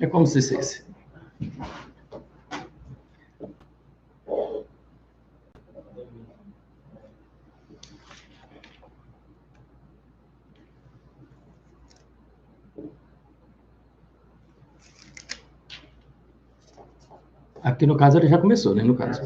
É como se dissesse. Aqui no caso ele já começou, né? No caso.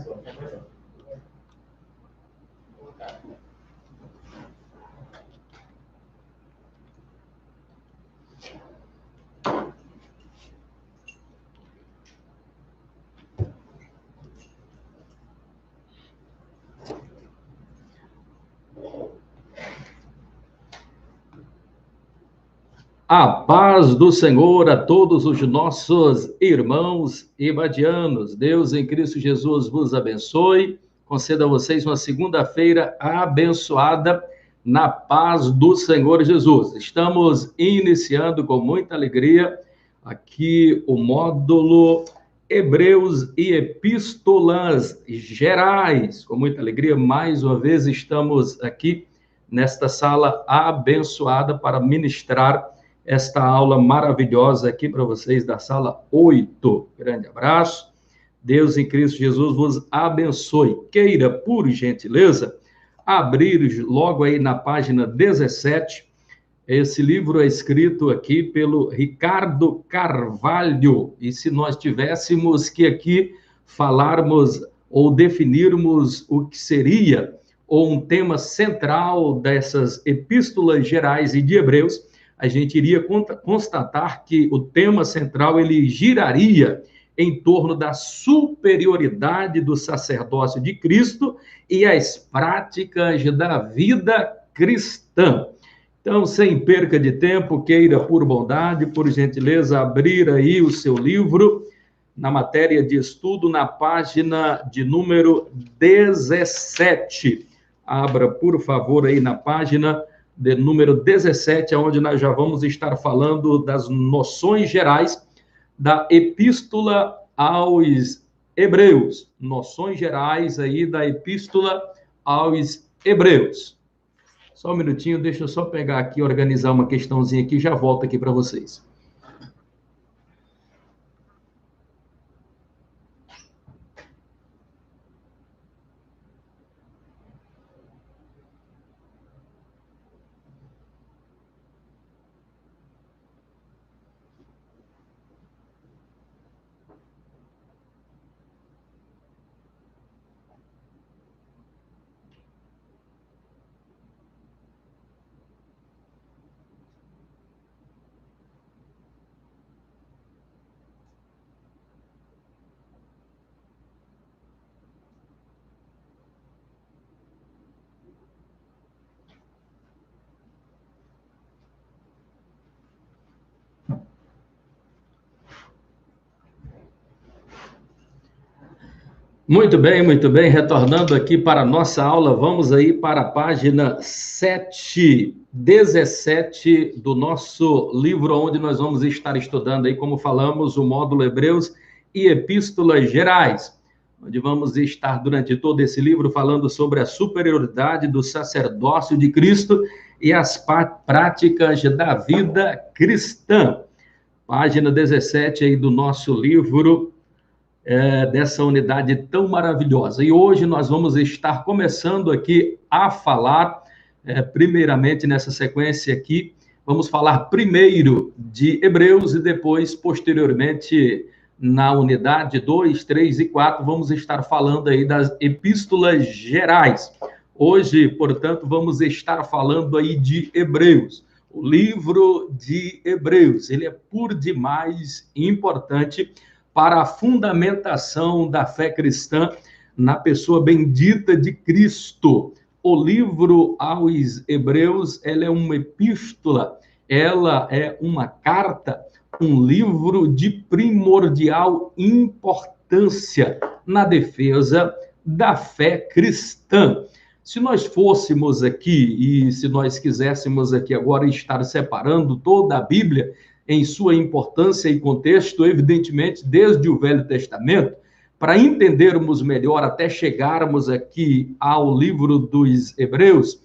A paz do Senhor a todos os nossos irmãos ibadianos. Deus em Cristo Jesus vos abençoe. Conceda a vocês uma segunda-feira abençoada na paz do Senhor Jesus. Estamos iniciando com muita alegria aqui o módulo Hebreus e Epístolas Gerais. Com muita alegria, mais uma vez estamos aqui nesta sala abençoada para ministrar esta aula maravilhosa aqui para vocês da sala 8. Grande abraço. Deus em Cristo Jesus vos abençoe. Queira, por gentileza, abrir logo aí na página 17. Esse livro é escrito aqui pelo Ricardo Carvalho. E se nós tivéssemos que aqui falarmos ou definirmos o que seria ou um tema central dessas epístolas gerais e de Hebreus, a gente iria constatar que o tema central ele giraria em torno da superioridade do sacerdócio de Cristo e as práticas da vida cristã. Então, sem perca de tempo, queira, por bondade, por gentileza, abrir aí o seu livro na matéria de estudo, na página de número 17. Abra, por favor, aí na página de número 17, onde nós já vamos estar falando das noções gerais da Epístola aos Hebreus. Noções gerais aí da Epístola aos Hebreus. Só um minutinho, deixa eu só pegar aqui, organizar uma questãozinha aqui, já volto aqui para vocês. Muito bem, retornando aqui para a nossa aula, vamos aí para a página 17 do nosso livro, onde nós vamos estar estudando aí, como falamos, o módulo Hebreus e Epístolas Gerais, onde vamos estar durante todo esse livro falando sobre a superioridade do sacerdócio de Cristo e as práticas da vida cristã. Página 17 aí do nosso livro, dessa unidade tão maravilhosa. E hoje nós vamos estar começando aqui a falar, primeiramente nessa sequência aqui, vamos falar primeiro de Hebreus e depois, posteriormente, na unidade 2, 3 e 4, vamos estar falando aí das epístolas gerais. Hoje, portanto, vamos estar falando aí de Hebreus. O livro de Hebreus, ele é por demais importante para a fundamentação da fé cristã na pessoa bendita de Cristo. O livro aos Hebreus, ela é uma epístola, ela é uma carta, um livro de primordial importância na defesa da fé cristã. Se nós fôssemos aqui, e se nós quiséssemos aqui agora estar separando toda a Bíblia em sua importância e contexto, evidentemente, desde o Velho Testamento, para entendermos melhor, até chegarmos aqui ao livro dos Hebreus,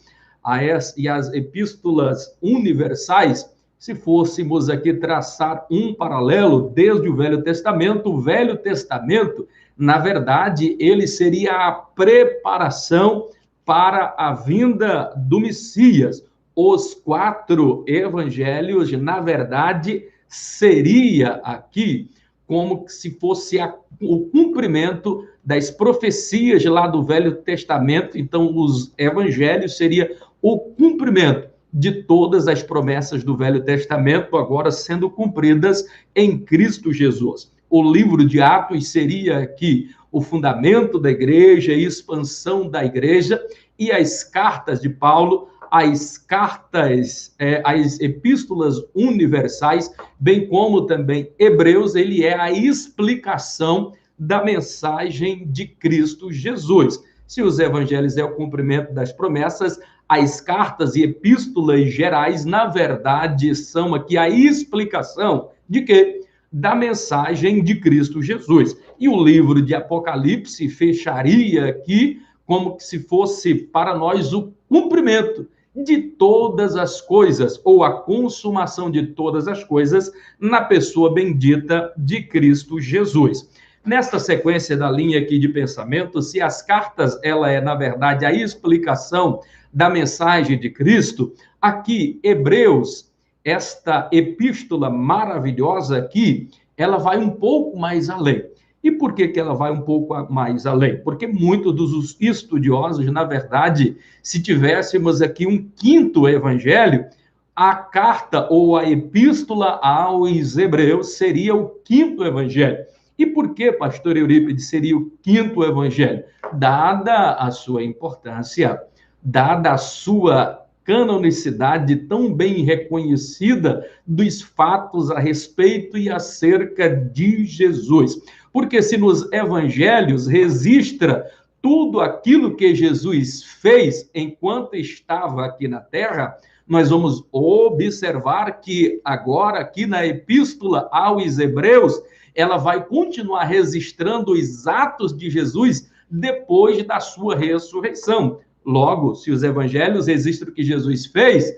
e as epístolas universais, Se fôssemos aqui traçar um paralelo desde o Velho Testamento, na verdade, ele seria a preparação para a vinda do Messias. Os 4 evangelhos, na verdade, seria aqui como se fosse o cumprimento das profecias lá do Velho Testamento. Então, os evangelhos seria o cumprimento de todas as promessas do Velho Testamento, agora sendo cumpridas em Cristo Jesus. O livro de Atos seria aqui o fundamento da igreja, a expansão da igreja, e as cartas de Paulo, as epístolas universais, bem como também Hebreus, ele é a explicação da mensagem de Cristo Jesus. Se os evangelhos é o cumprimento das promessas, as cartas e epístolas gerais, na verdade, são aqui a explicação de quê? Da mensagem de Cristo Jesus. E o livro de Apocalipse fecharia aqui como se fosse para nós o cumprimento de todas as coisas, ou a consumação de todas as coisas, na pessoa bendita de Cristo Jesus. Nesta sequência da linha aqui de pensamento, se as cartas, ela é, na verdade, a explicação da mensagem de Cristo, aqui, Hebreus, esta epístola maravilhosa aqui, ela vai um pouco mais além. E por que ela vai um pouco mais além? Porque muitos dos estudiosos, na verdade, se tivéssemos aqui um 5º evangelho, a carta ou a epístola aos Hebreus seria o 5º evangelho. E por que, pastor Eurípides, seria o 5º evangelho? Dada a sua importância, dada a sua canonicidade tão bem reconhecida dos fatos a respeito e acerca de Jesus. Porque se nos evangelhos registra tudo aquilo que Jesus fez enquanto estava aqui na terra, nós vamos observar que agora aqui na epístola aos Hebreus, ela vai continuar registrando os atos de Jesus depois da sua ressurreição. Logo, se os evangelhos registram o que Jesus fez,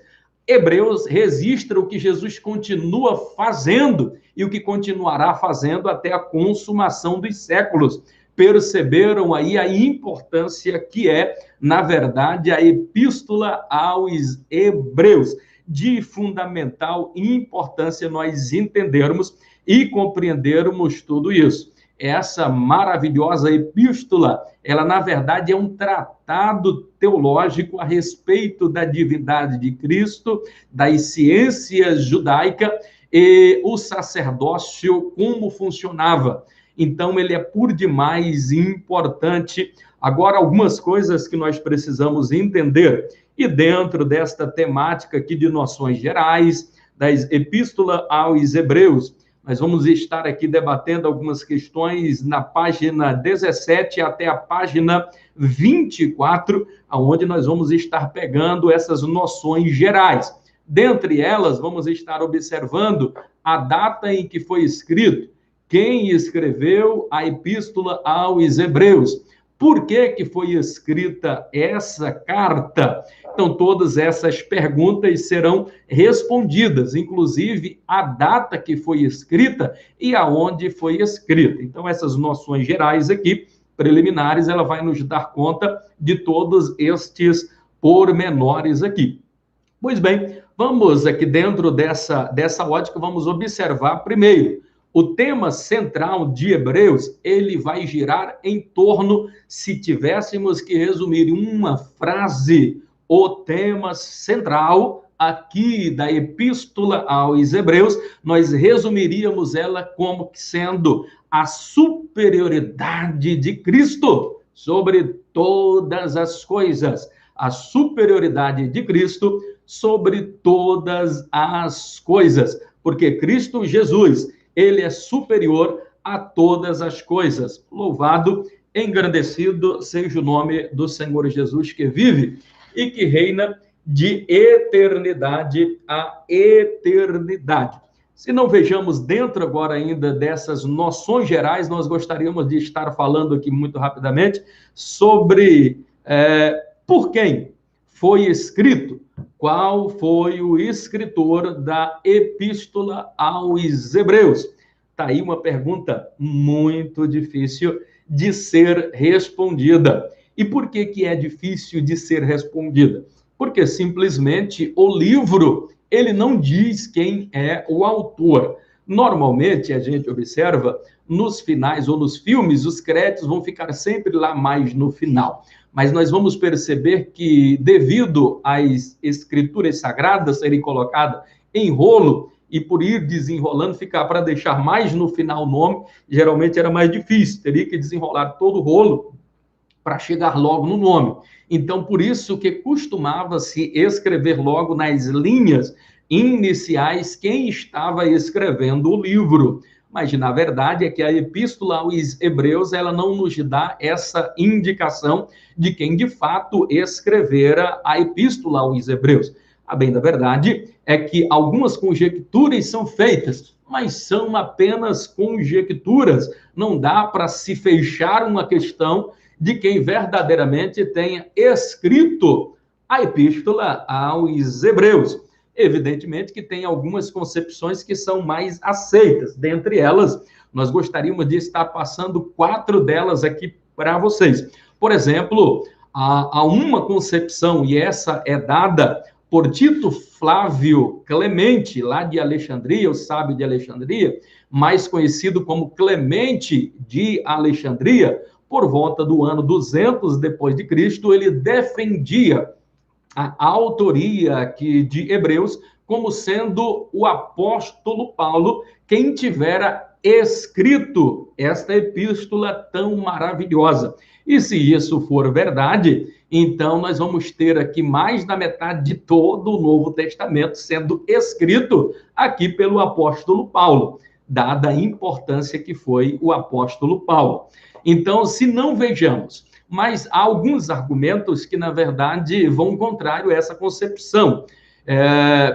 Hebreus registra o que Jesus continua fazendo e o que continuará fazendo até a consumação dos séculos. Perceberam aí a importância que é, na verdade, a epístola aos Hebreus. De fundamental importância nós entendermos e compreendermos tudo isso. Essa maravilhosa epístola, ela, na verdade, é um tratado teológico a respeito da divindade de Cristo, das ciências judaicas e o sacerdócio, como funcionava. Então, ele é por demais importante. Agora, algumas coisas que nós precisamos entender. E dentro desta temática aqui de noções gerais, das epístolas aos Hebreus, nós vamos estar aqui debatendo algumas questões na página 17 até a página 24, onde nós vamos estar pegando essas noções gerais. Dentre elas, vamos estar observando a data em que foi escrito, quem escreveu a epístola aos Hebreus, por que foi escrita essa carta. Então, todas essas perguntas serão respondidas, inclusive a data que foi escrita e aonde foi escrita. Então, essas noções gerais aqui, preliminares, ela vai nos dar conta de todos estes pormenores aqui. Pois bem, vamos aqui dentro dessa ótica, vamos observar primeiro, o tema central de Hebreus, ele vai girar em torno, se tivéssemos que resumir em uma frase, o tema central aqui da epístola aos Hebreus, nós resumiríamos ela como sendo a superioridade de Cristo sobre todas as coisas. A superioridade de Cristo sobre todas as coisas. Porque Cristo Jesus, ele é superior a todas as coisas. Louvado, engrandecido seja o nome do Senhor Jesus, que vive e que reina de eternidade a eternidade. Se não vejamos dentro agora ainda dessas noções gerais, nós gostaríamos de estar falando aqui muito rapidamente sobre por quem foi escrito? Qual foi o escritor da Epístola aos Hebreus? Está aí uma pergunta muito difícil de ser respondida. E por que que é difícil de ser respondida? Porque simplesmente o livro, ele não diz quem é o autor. Normalmente, a gente observa, nos finais ou nos filmes, os créditos vão ficar sempre lá mais no final. Mas nós vamos perceber que, devido às escrituras sagradas serem colocadas em rolo, e por ir desenrolando, ficar para deixar mais no final o nome, geralmente era mais difícil, teria que desenrolar todo o rolo para chegar logo no nome. Então, por isso que costumava-se escrever logo nas linhas iniciais quem estava escrevendo o livro. Mas, na verdade, é que a Epístola aos Hebreus, ela não nos dá essa indicação de quem, de fato, escrevera a Epístola aos Hebreus. A bem da verdade é que algumas conjecturas são feitas, mas são apenas conjecturas. Não dá para se fechar uma questão de quem verdadeiramente tenha escrito a Epístola aos Hebreus. Evidentemente que tem algumas concepções que são mais aceitas. Dentre elas, nós gostaríamos de estar passando 4 delas aqui para vocês. Por exemplo, há uma concepção, e essa é dada por Tito Flávio Clemente, lá de Alexandria, o sábio de Alexandria, mais conhecido como Clemente de Alexandria. Por volta do ano 200 depois de Cristo, ele defendia a autoria aqui de Hebreus como sendo o apóstolo Paulo quem tivera escrito esta epístola tão maravilhosa. E se isso for verdade, então nós vamos ter aqui mais da metade de todo o Novo Testamento sendo escrito aqui pelo apóstolo Paulo, dada a importância que foi o apóstolo Paulo. Então, se não vejamos, mas há alguns argumentos que, na verdade, vão contrário a essa concepção.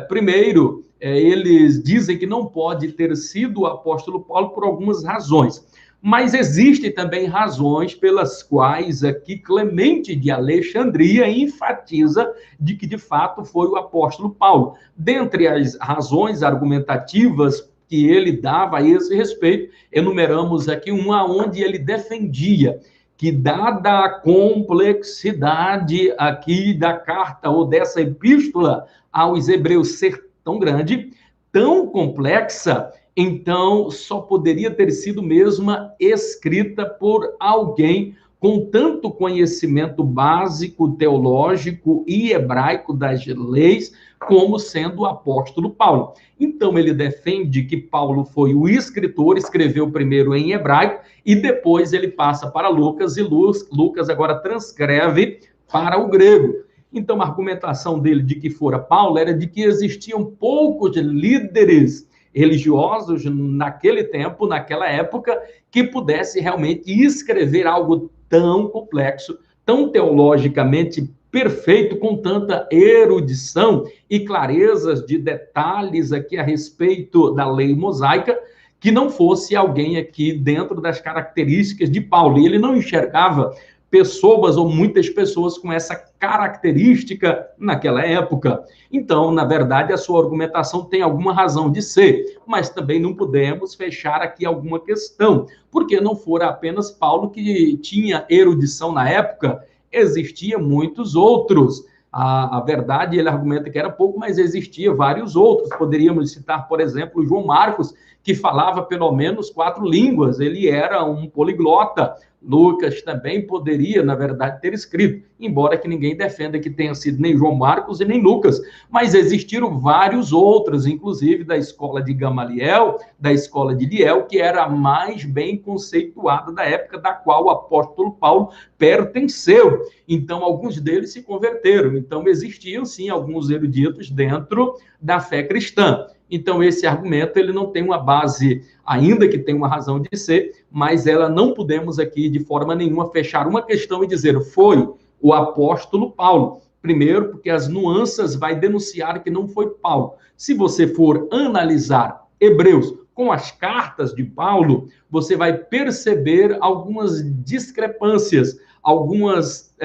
Primeiro, eles dizem que não pode ter sido o apóstolo Paulo por algumas razões. Mas existem também razões pelas quais aqui Clemente de Alexandria enfatiza de que, de fato, foi o apóstolo Paulo. Dentre as razões argumentativas que ele dava a esse respeito, enumeramos aqui uma onde ele defendia que, dada a complexidade aqui da carta ou dessa epístola aos Hebreus ser tão grande, tão complexa, então só poderia ter sido mesmo escrita por alguém com tanto conhecimento básico, teológico e hebraico das leis, como sendo o apóstolo Paulo. Então, ele defende que Paulo foi o escritor, escreveu primeiro em hebraico, e depois ele passa para Lucas, e Lucas agora transcreve para o grego. Então, a argumentação dele de que fora Paulo era de que existiam poucos líderes religiosos naquele tempo, naquela época, que pudesse realmente escrever algo tão complexo, tão teologicamente perfeito, com tanta erudição e clarezas de detalhes aqui a respeito da lei mosaica, que não fosse alguém aqui dentro das características de Paulo. E ele não enxergava pessoas ou muitas pessoas com essa característica naquela época. Então, na verdade, a sua argumentação tem alguma razão de ser, mas também não podemos fechar aqui alguma questão, porque não fora apenas Paulo que tinha erudição na época, existia muitos outros. A verdade, ele argumenta que era pouco, mas existia vários outros. Poderíamos citar, por exemplo, João Marcos, que falava pelo menos 4 línguas, ele era um poliglota. Lucas também poderia, na verdade, ter escrito, embora que ninguém defenda que tenha sido nem João Marcos e nem Lucas, mas existiram vários outros, inclusive da escola de Gamaliel, da escola de Liel, que era a mais bem conceituada da época da qual o apóstolo Paulo pertenceu. Então, alguns deles se converteram. Então, existiam, sim, alguns eruditos dentro da fé cristã. Então, esse argumento ele não tem uma base, ainda que tenha uma razão de ser, mas ela não podemos aqui, de forma nenhuma, fechar uma questão e dizer foi o apóstolo Paulo. Primeiro, porque as nuances vai denunciar que não foi Paulo. Se você for analisar Hebreus com as cartas de Paulo, você vai perceber algumas discrepâncias, algumas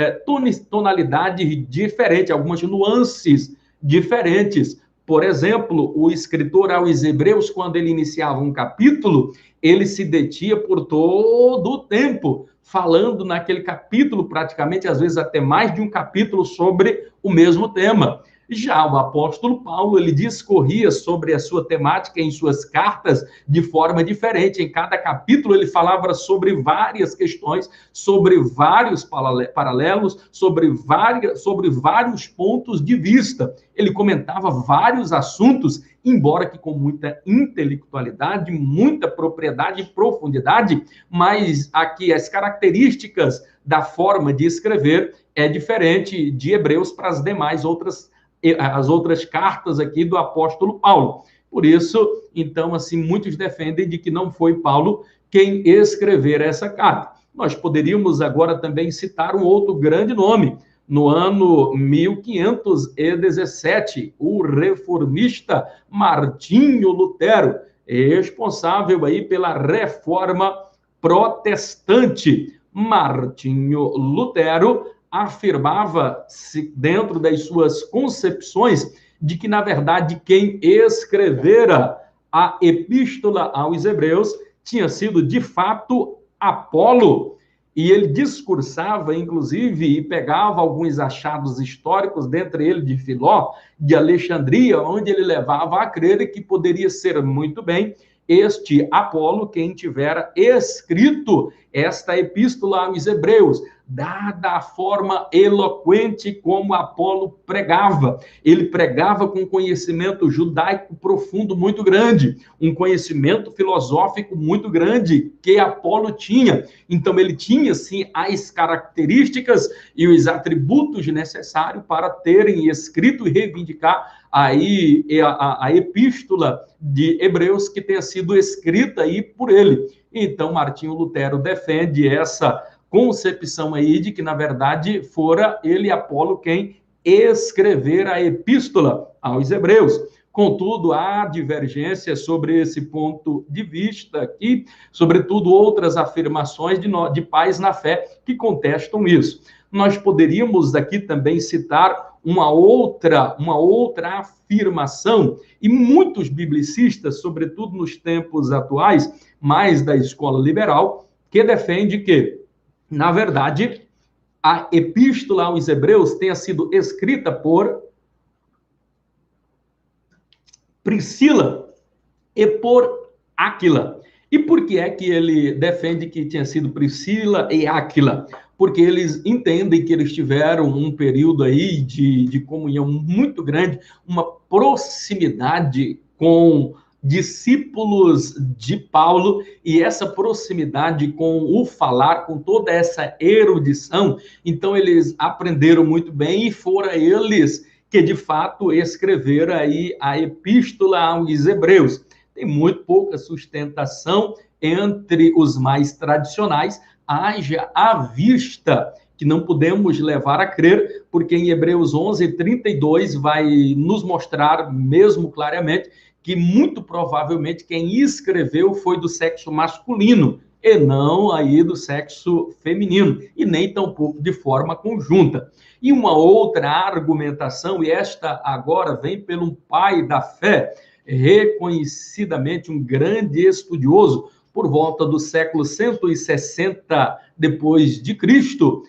tonalidades diferentes, algumas nuances diferentes. Por exemplo, o escritor aos Hebreus, quando ele iniciava um capítulo, ele se detinha por todo o tempo, falando naquele capítulo, praticamente, às vezes até mais de um capítulo, sobre o mesmo tema. Já o apóstolo Paulo, ele discorria sobre a sua temática em suas cartas de forma diferente. Em cada capítulo ele falava sobre várias questões, sobre vários paralelos, sobre vários pontos de vista. Ele comentava vários assuntos, embora que com muita intelectualidade, muita propriedade e profundidade, mas aqui as características da forma de escrever é diferente de Hebreus para as outras cartas aqui do apóstolo Paulo. Por isso, então, assim, muitos defendem de que não foi Paulo quem escrever essa carta. Nós poderíamos agora também citar um outro grande nome. No ano 1517, o reformista Martinho Lutero, responsável aí pela reforma protestante. Martinho Lutero afirmava, dentro das suas concepções, de que, na verdade, quem escrevera a epístola aos Hebreus tinha sido, de fato, Apolo. E ele discursava, inclusive, e pegava alguns achados históricos, dentre eles de Filó, de Alexandria, onde ele levava a crer que poderia ser muito bem este Apolo quem tivera escrito esta epístola aos Hebreus, dada a forma eloquente como Apolo pregava. Ele pregava com conhecimento judaico profundo muito grande, um conhecimento filosófico muito grande que Apolo tinha. Então ele tinha, sim, as características e os atributos necessários para terem escrito e reivindicar aí a epístola de Hebreus que tenha sido escrita aí por ele. Então, Martinho Lutero defende essa concepção aí de que, na verdade, fora ele, Apolo, quem escrever a epístola aos Hebreus. Contudo, há divergências sobre esse ponto de vista aqui, sobretudo outras afirmações de pais na fé que contestam isso. Nós poderíamos aqui também citar uma outra afirmação, e muitos biblicistas, sobretudo nos tempos atuais, mais da escola liberal, que defende que, na verdade, a epístola aos Hebreus tenha sido escrita por Priscila e por Áquila. E por que é que ele defende que tinha sido Priscila e Áquila? Porque eles entendem que eles tiveram um período aí de comunhão muito grande, uma proximidade com discípulos de Paulo, e essa proximidade com o falar, com toda essa erudição, então eles aprenderam muito bem e foram eles que, de fato, escreveram aí a epístola aos Hebreus. Tem muito pouca sustentação entre os mais tradicionais, haja à vista que não podemos levar a crer, porque em Hebreus 11:32 vai nos mostrar mesmo claramente que muito provavelmente quem escreveu foi do sexo masculino e não aí do sexo feminino, e nem tampouco de forma conjunta. E uma outra argumentação, e esta agora vem pelo pai da fé, reconhecidamente um grande estudioso, por volta do século 160 depois de Cristo,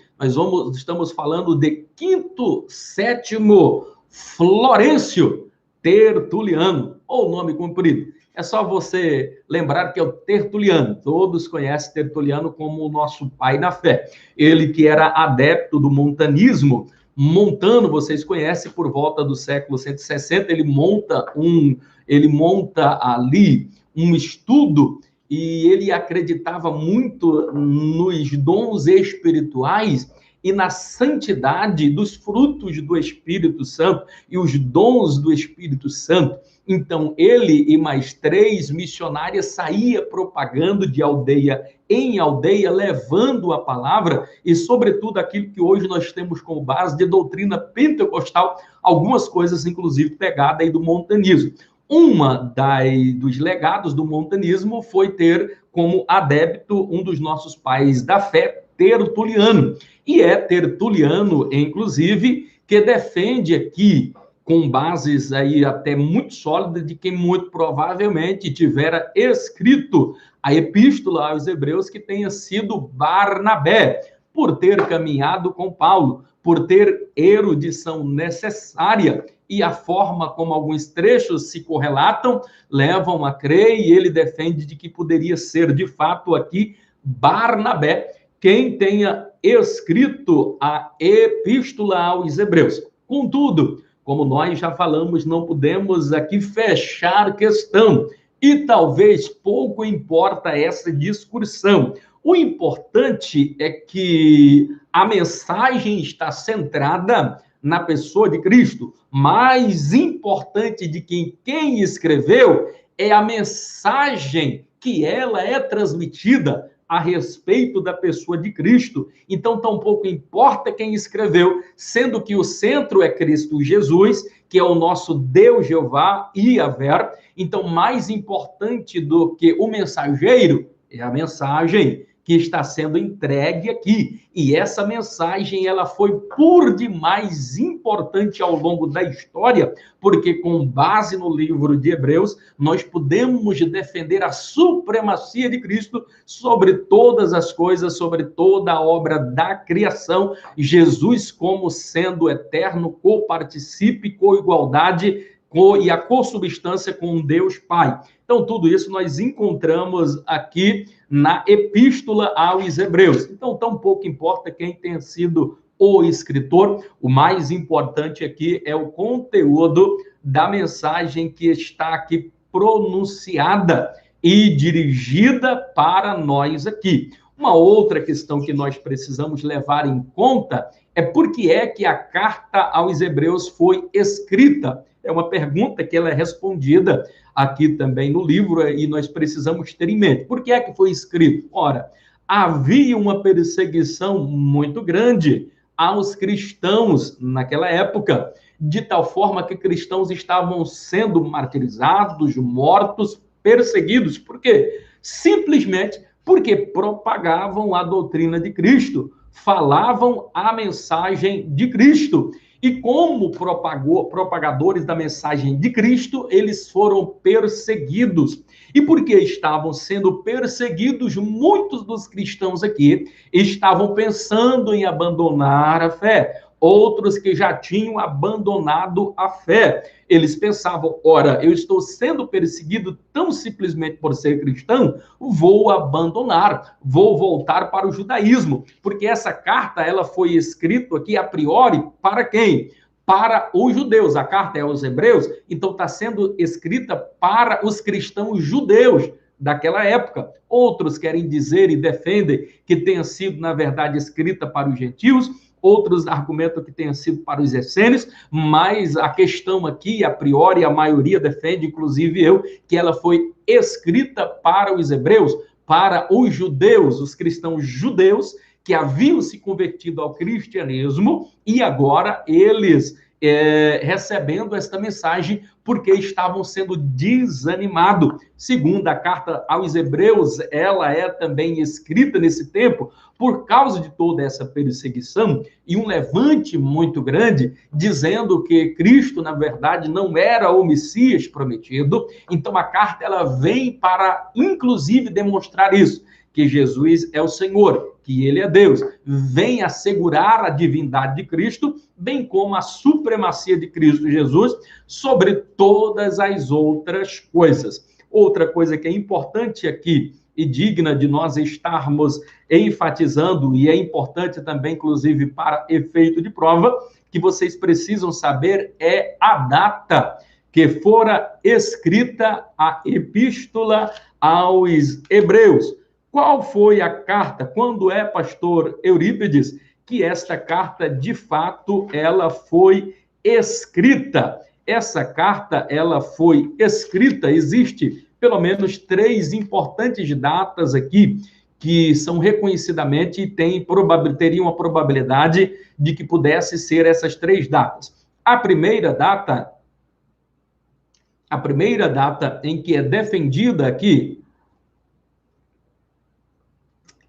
estamos falando de Quinto-Sétimo Florencio Tertuliano, ou nome comprido. É só você lembrar que é o Tertuliano. Todos conhecem Tertuliano como o nosso pai na fé. Ele que era adepto do montanismo. Montano, vocês conhecem, por volta do século 160, ele monta ali um estudo, e ele acreditava muito nos dons espirituais e na santidade dos frutos do Espírito Santo e os dons do Espírito Santo. Então, ele e mais 3 missionários saíam propagando de aldeia em aldeia, levando a palavra e, sobretudo, aquilo que hoje nós temos como base de doutrina pentecostal, algumas coisas, inclusive, pegadas aí do montanismo. Dos legados do montanismo foi ter como adepto um dos nossos pais da fé, Tertuliano. E é Tertuliano, inclusive, que defende aqui, com bases aí até muito sólidas, de quem muito provavelmente tivera escrito a epístola aos Hebreus, que tenha sido Barnabé, por ter caminhado com Paulo, por ter erudição necessária, e a forma como alguns trechos se correlatam levam a crer, e ele defende de que poderia ser, de fato, aqui Barnabé quem tenha escrito a epístola aos Hebreus. Contudo, como nós já falamos, não podemos aqui fechar questão, e talvez pouco importa essa discussão. O importante é que a mensagem está centrada na pessoa de Cristo. Mais importante de quem escreveu é a mensagem que ela é transmitida a respeito da pessoa de Cristo. Então, tampouco importa quem escreveu, sendo que o centro é Cristo Jesus, que é o nosso Deus Jeová, Yahvé. Então, mais importante do que o mensageiro é a mensagem que está sendo entregue aqui. E essa mensagem, ela foi por demais importante ao longo da história, porque com base no livro de Hebreus, nós podemos defender a supremacia de Cristo sobre todas as coisas, sobre toda a obra da criação, Jesus como sendo eterno, coparticipe, coigualdade, e a consubstância com Deus Pai. Então, tudo isso nós encontramos aqui na Epístola aos Hebreus. Então, tão pouco importa quem tenha sido o escritor, o mais importante aqui é o conteúdo da mensagem que está aqui pronunciada e dirigida para nós aqui. Uma outra questão que nós precisamos levar em conta é por que é que a carta aos Hebreus foi escrita. É uma pergunta que ela é respondida aqui também no livro, e nós precisamos ter em mente. Por que é que foi escrito? Ora, havia uma perseguição muito grande aos cristãos naquela época, de tal forma que cristãos estavam sendo martirizados, mortos, perseguidos. Por quê? Simplesmente porque propagavam a doutrina de Cristo, falavam a mensagem de Cristo. E como propagadores da mensagem de Cristo, eles foram perseguidos. E porque estavam sendo perseguidos, muitos dos cristãos aqui estavam pensando em abandonar a fé. Outros que já tinham abandonado a fé. Eles pensavam, ora, eu estou sendo perseguido tão simplesmente por ser cristão, vou abandonar, vou voltar para o judaísmo. Porque essa carta, ela foi escrita aqui a priori para quem? Para os judeus. A carta é aos Hebreus, então está sendo escrita para os cristãos judeus daquela época. Outros querem dizer e defendem que tenha sido, na verdade, escrita para os gentios. Outros argumentam que tenha sido para os essênios, mas a questão aqui, a priori, a maioria defende, inclusive eu, que ela foi escrita para os hebreus, para os judeus, os cristãos judeus, que haviam se convertido ao cristianismo, e agora eles recebendo esta mensagem porque estavam sendo desanimados. Segundo a carta aos Hebreus, ela é também escrita nesse tempo por causa de toda essa perseguição e um levante muito grande, dizendo que Cristo, na verdade, não era o Messias prometido. Então, a carta ela vem para, inclusive, demonstrar isso, que Jesus é o Senhor, que ele é Deus. Vem assegurar a divindade de Cristo, bem como a supremacia de Cristo Jesus sobre todas as outras coisas. Outra coisa que é importante aqui e digna de nós estarmos enfatizando, e é importante também, inclusive, para efeito de prova, que vocês precisam saber é a data que fora escrita a Epístola aos Hebreus. Qual foi a carta? Quando é, pastor Eurípides, que esta carta, de fato, ela foi escrita? Essa carta, ela foi escrita, existe pelo menos 3 importantes datas aqui, que são reconhecidamente e teriam a probabilidade de que pudesse ser essas 3 datas. A primeira data em que é defendida aqui,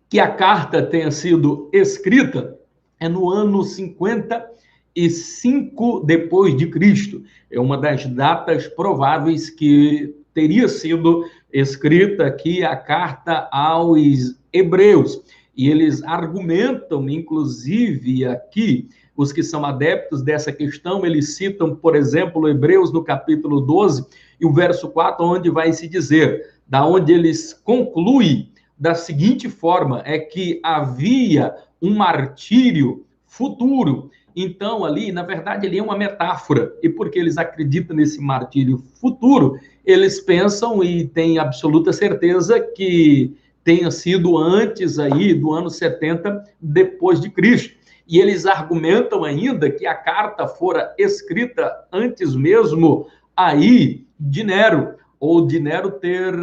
que a carta tenha sido escrita é no ano 55 depois de Cristo. É uma das datas prováveis que teria sido escrita aqui a carta aos Hebreus. E eles argumentam, inclusive aqui, os que são adeptos dessa questão, eles citam, por exemplo, Hebreus no capítulo 12 e o verso 4, onde vai se dizer, da onde eles concluem da seguinte forma, é que havia um martírio futuro. Então, ali, na verdade, ele é uma metáfora. E porque eles acreditam nesse martírio futuro, eles pensam e têm absoluta certeza que tenha sido antes aí do ano 70 depois de Cristo. E eles argumentam ainda que a carta fora escrita antes mesmo aí de Nero, ou de Nero ter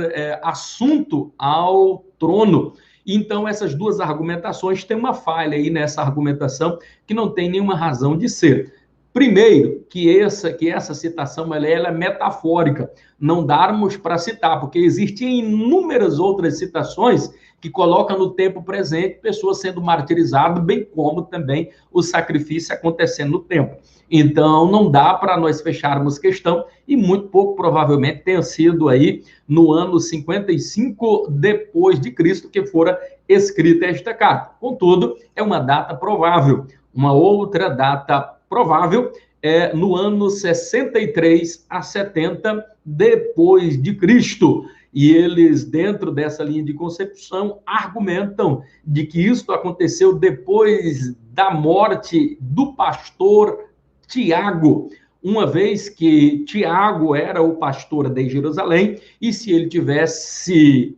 assunto ao trono. Então, essas duas argumentações têm uma falha aí nessa argumentação que não tem nenhuma razão de ser. Primeiro, que essa citação ela é metafórica, não darmos para citar, porque existem inúmeras outras citações que colocam no tempo presente pessoas sendo martirizadas, bem como também o sacrifício acontecendo no tempo. Então, não dá para nós fecharmos questão, e muito pouco provavelmente tenha sido aí no ano 55 depois de Cristo que fora escrita esta carta. Contudo, é uma data provável. Uma outra data provável é no ano 63 a 70 depois de Cristo. E eles, dentro dessa linha de concepção, argumentam de que isso aconteceu depois da morte do pastor Tiago, uma vez que Tiago era o pastor de Jerusalém, e se ele tivesse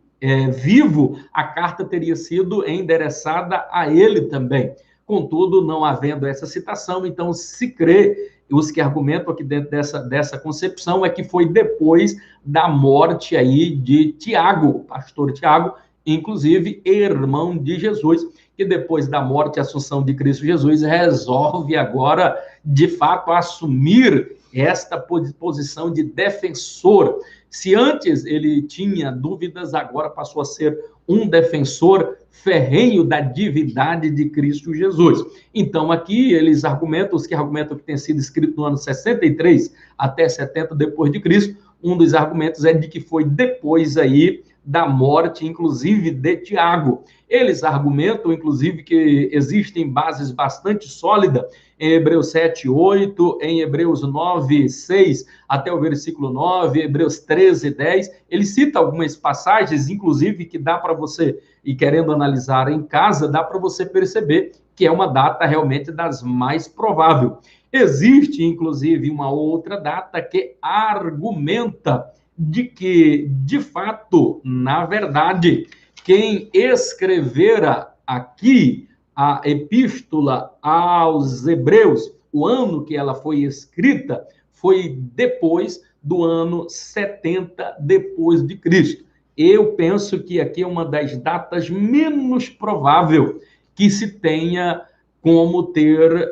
vivo, a carta teria sido endereçada a ele também. Contudo, não havendo essa citação, então se crê, os que argumentam aqui dentro dessa concepção, é que foi depois da morte aí de Tiago, pastor Tiago, inclusive irmão de Jesus, que depois da morte e assunção de Cristo Jesus, resolve agora, de fato, assumir esta posição de defensor. Se antes ele tinha dúvidas, agora passou a ser um defensor ferrenho da divindade de Cristo Jesus. Então, aqui eles argumentam, os que argumentam que tem sido escrito no ano 63 até 70 depois de Cristo, um dos argumentos é de que foi depois aí da morte, inclusive, de Tiago. Eles argumentam, inclusive, que existem bases bastante sólidas em Hebreus 7, 8, em Hebreus 9, 6, até o versículo 9, Hebreus 13, 10. Ele cita algumas passagens, inclusive, que dá para você, e querendo analisar em casa, dá para você perceber que é uma data realmente das mais prováveis. Existe, inclusive, uma outra data que argumenta de que, de fato, na verdade, quem escrevera aqui a epístola aos Hebreus, o ano que ela foi escrita, foi depois do ano 70 depois de Cristo. Eu penso que aqui é uma das datas menos provável que se tenha como ter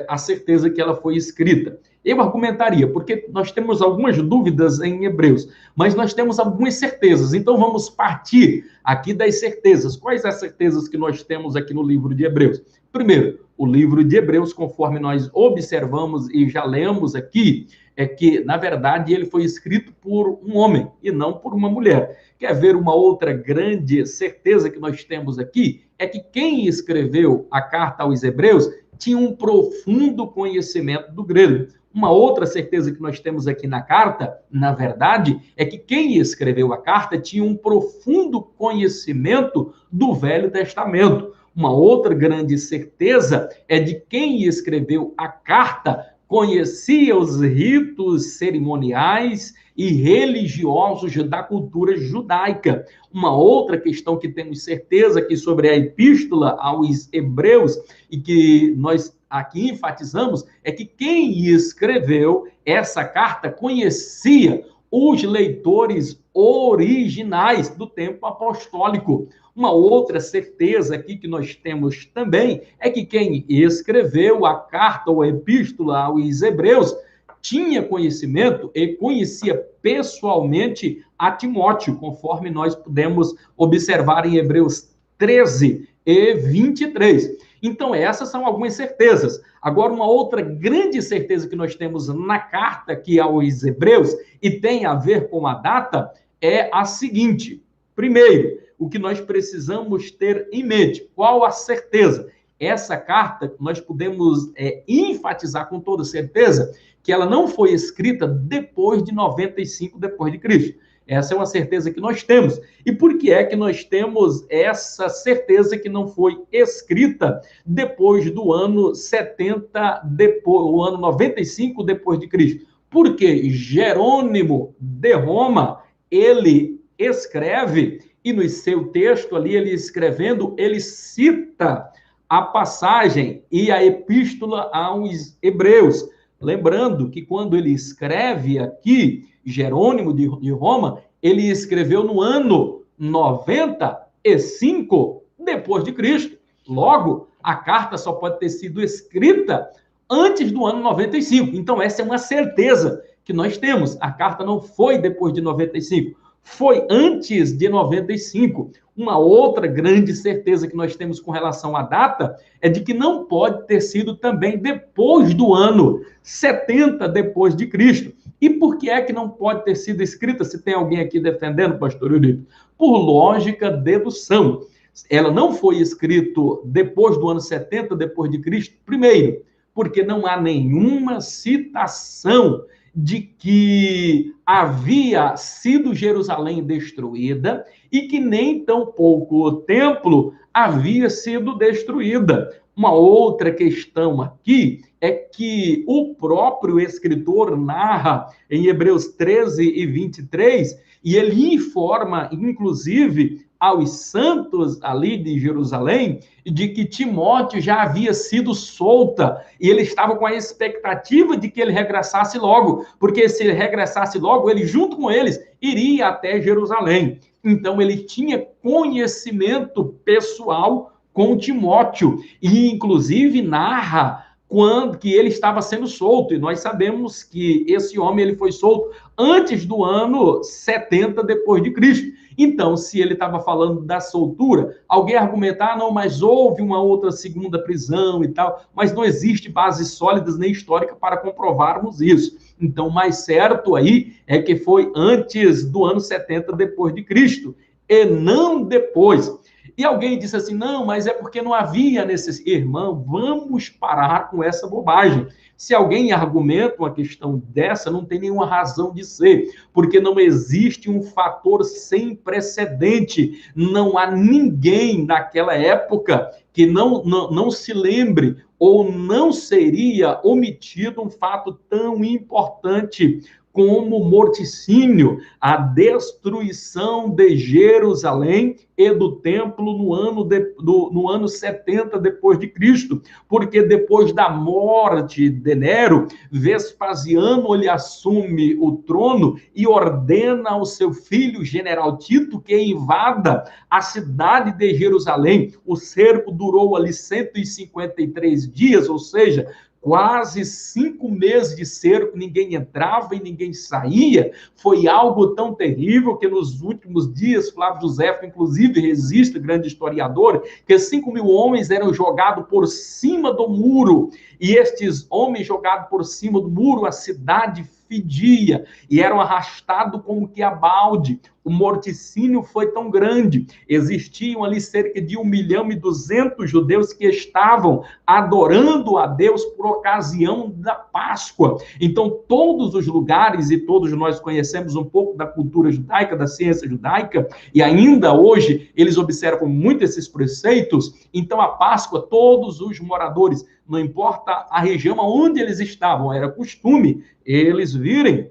a certeza que ela foi escrita. Eu argumentaria, porque nós temos algumas dúvidas em Hebreus, mas nós temos algumas certezas. Então, vamos partir aqui das certezas. Quais as certezas que nós temos aqui no livro de Hebreus? Primeiro, o livro de Hebreus, conforme nós observamos e já lemos aqui, é que, na verdade, ele foi escrito por um homem e não por uma mulher. Quer ver uma outra grande certeza que nós temos aqui? É que quem escreveu a carta aos Hebreus tinha um profundo conhecimento do grego. Uma outra certeza que nós temos aqui na carta, na verdade, é que quem escreveu a carta tinha um profundo conhecimento do Velho Testamento. Uma outra grande certeza é de quem escreveu a carta conhecia os ritos cerimoniais e religiosos da cultura judaica. Uma outra questão que temos certeza que sobre a epístola aos Hebreus e que nós aqui enfatizamos é que quem escreveu essa carta conhecia os leitores originais do tempo apostólico. Uma outra certeza aqui que nós temos também é que quem escreveu a carta ou a epístola aos Hebreus tinha conhecimento e conhecia pessoalmente a Timóteo, conforme nós podemos observar em Hebreus 13 e 23. Então, essas são algumas certezas. Agora, uma outra grande certeza que nós temos na carta aqui aos Hebreus, e tem a ver com a data, é a seguinte. Primeiro, o que nós precisamos ter em mente, qual a certeza? Essa carta, nós podemos enfatizar com toda certeza que ela não foi escrita depois de 95 depois de Cristo. Essa é uma certeza que nós temos. E por que é que nós temos essa certeza que não foi escrita depois do ano 70, depois, o ano 95 depois de Cristo? Porque Jerônimo de Roma, ele escreve, e no seu texto ali, ele escrevendo, ele cita a passagem e a epístola aos Hebreus. Lembrando que quando ele escreve aqui, Jerônimo de Roma, ele escreveu no ano 95 depois de Cristo. Logo, a carta só pode ter sido escrita antes do ano 95. Então, essa é uma certeza que nós temos. A carta não foi depois de 95, foi antes de 95. Uma outra grande certeza que nós temos com relação à data é de que não pode ter sido também depois do ano 70 depois de Cristo. E por que é que não pode ter sido escrita, se tem alguém aqui defendendo, pastor Eurico? Por lógica, dedução. Ela não foi escrita depois do ano 70 depois de Cristo, primeiro, porque não há nenhuma citação de que havia sido Jerusalém destruída e que nem tampouco o templo havia sido destruída. Uma outra questão aqui é que o próprio escritor narra em Hebreus 13 e 23, e ele informa, inclusive, aos santos ali de Jerusalém, de que Timóteo já havia sido solta, e ele estava com a expectativa de que ele regressasse logo, porque se ele regressasse logo, ele junto com eles iria até Jerusalém. Então ele tinha conhecimento pessoal com Timóteo, e inclusive narra quando que ele estava sendo solto, e nós sabemos que esse homem ele foi solto antes do ano 70 depois de Cristo. Então, se ele estava falando da soltura, alguém argumentar, não, mas houve uma outra segunda prisão e tal, mas não existe bases sólidas nem histórica para comprovarmos isso. Então, o mais certo aí é que foi antes do ano 70 depois de Cristo, e não depois. E alguém disse assim, não, mas é porque não havia necessidade. Irmão, vamos parar com essa bobagem. Se alguém argumenta uma questão dessa, não tem nenhuma razão de ser, porque não existe um fator sem precedente. Não há ninguém naquela época que não se lembre ou não seria omitido um fato tão importante como morticínio, a destruição de Jerusalém e do templo no ano 70 depois de Cristo, porque depois da morte de Nero, Vespasiano ele assume o trono e ordena ao seu filho general Tito que invada a cidade de Jerusalém. O cerco durou ali 153 dias, ou seja, quase 5 meses de cerco, ninguém entrava e ninguém saía. Foi algo tão terrível que nos últimos dias, Flávio José, inclusive, registra, grande historiador, que 5.000 homens eram jogados por cima do muro, e estes homens jogados por cima do muro, a cidade fedia, e eram arrastados como que a balde. O morticínio foi tão grande, existiam ali cerca de 1.200.000 judeus que estavam adorando a Deus por ocasião da Páscoa. Então, todos os lugares, e todos nós conhecemos um pouco da cultura judaica, da ciência judaica, e ainda hoje eles observam muito esses preceitos. Então, a Páscoa, todos os moradores, não importa a região onde eles estavam, era costume eles virem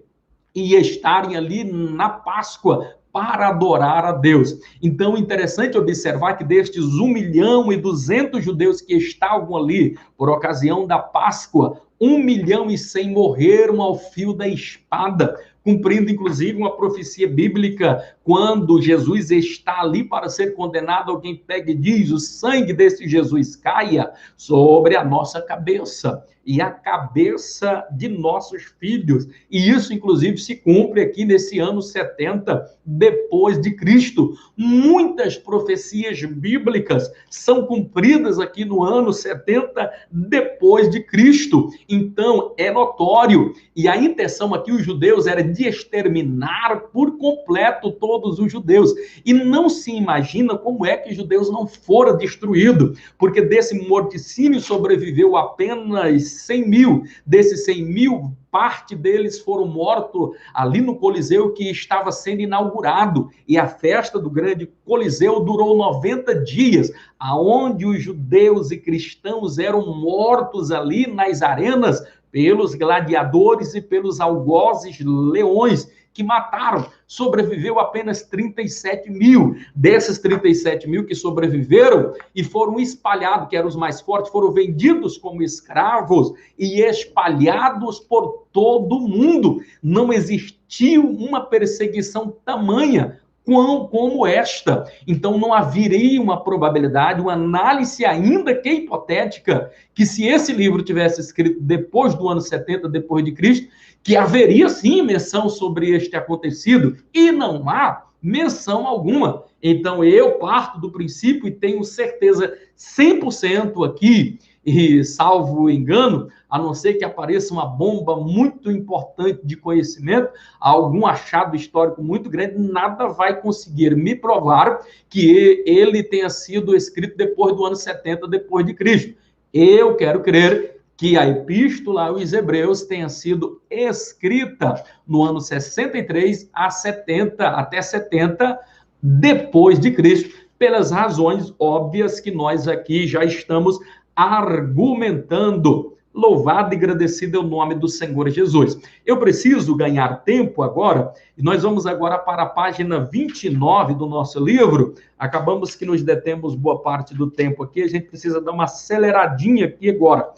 e estarem ali na Páscoa para adorar a Deus. Então, interessante observar que destes 1.200.000 judeus que estavam ali por ocasião da Páscoa, 1.100.000 morreram ao fio da espada, cumprindo, inclusive, uma profecia bíblica, quando Jesus está ali para ser condenado, alguém pega e diz, o sangue desse Jesus caia sobre a nossa cabeça. e a cabeça de nossos filhos. E isso, inclusive, se cumpre aqui nesse ano 70 depois de Cristo. Muitas profecias bíblicas são cumpridas aqui no ano 70 depois de Cristo. Então, é notório. E a intenção aqui, os judeus, era de exterminar por completo todos os judeus. E não se imagina como é que os judeus não foram destruídos, porque desse morticínio sobreviveu apenas 100 mil. Desses 100 mil, parte deles foram mortos ali no Coliseu, que estava sendo inaugurado. E a festa do grande Coliseu durou 90 dias, aonde os judeus e cristãos eram mortos ali nas arenas pelos gladiadores e pelos algozes leões, que mataram. Sobreviveu apenas 37 mil. Desses 37 mil que sobreviveram e foram espalhados, que eram os mais fortes, foram vendidos como escravos e espalhados por todo o mundo. Não existiu uma perseguição tamanha como esta. Então, não haveria uma probabilidade, uma análise ainda que hipotética, que se esse livro tivesse escrito depois do ano 70 depois de Cristo, que haveria sim menção sobre este acontecido, e não há menção alguma. Então, eu parto do princípio e tenho certeza 100% aqui, e salvo engano, a não ser que apareça uma bomba muito importante de conhecimento, algum achado histórico muito grande, nada vai conseguir me provar que ele tenha sido escrito depois do ano 70 depois de Cristo. Eu quero crer que a epístola aos Hebreus tenha sido escrita no ano 63 até 70 depois de Cristo, pelas razões óbvias que nós aqui já estamos argumentando. Louvado e agradecido é o nome do Senhor Jesus. Eu preciso ganhar tempo agora, e nós vamos agora para a página 29 do nosso livro. Acabamos que nos detemos boa parte do tempo aqui, a gente precisa dar uma aceleradinha aqui agora.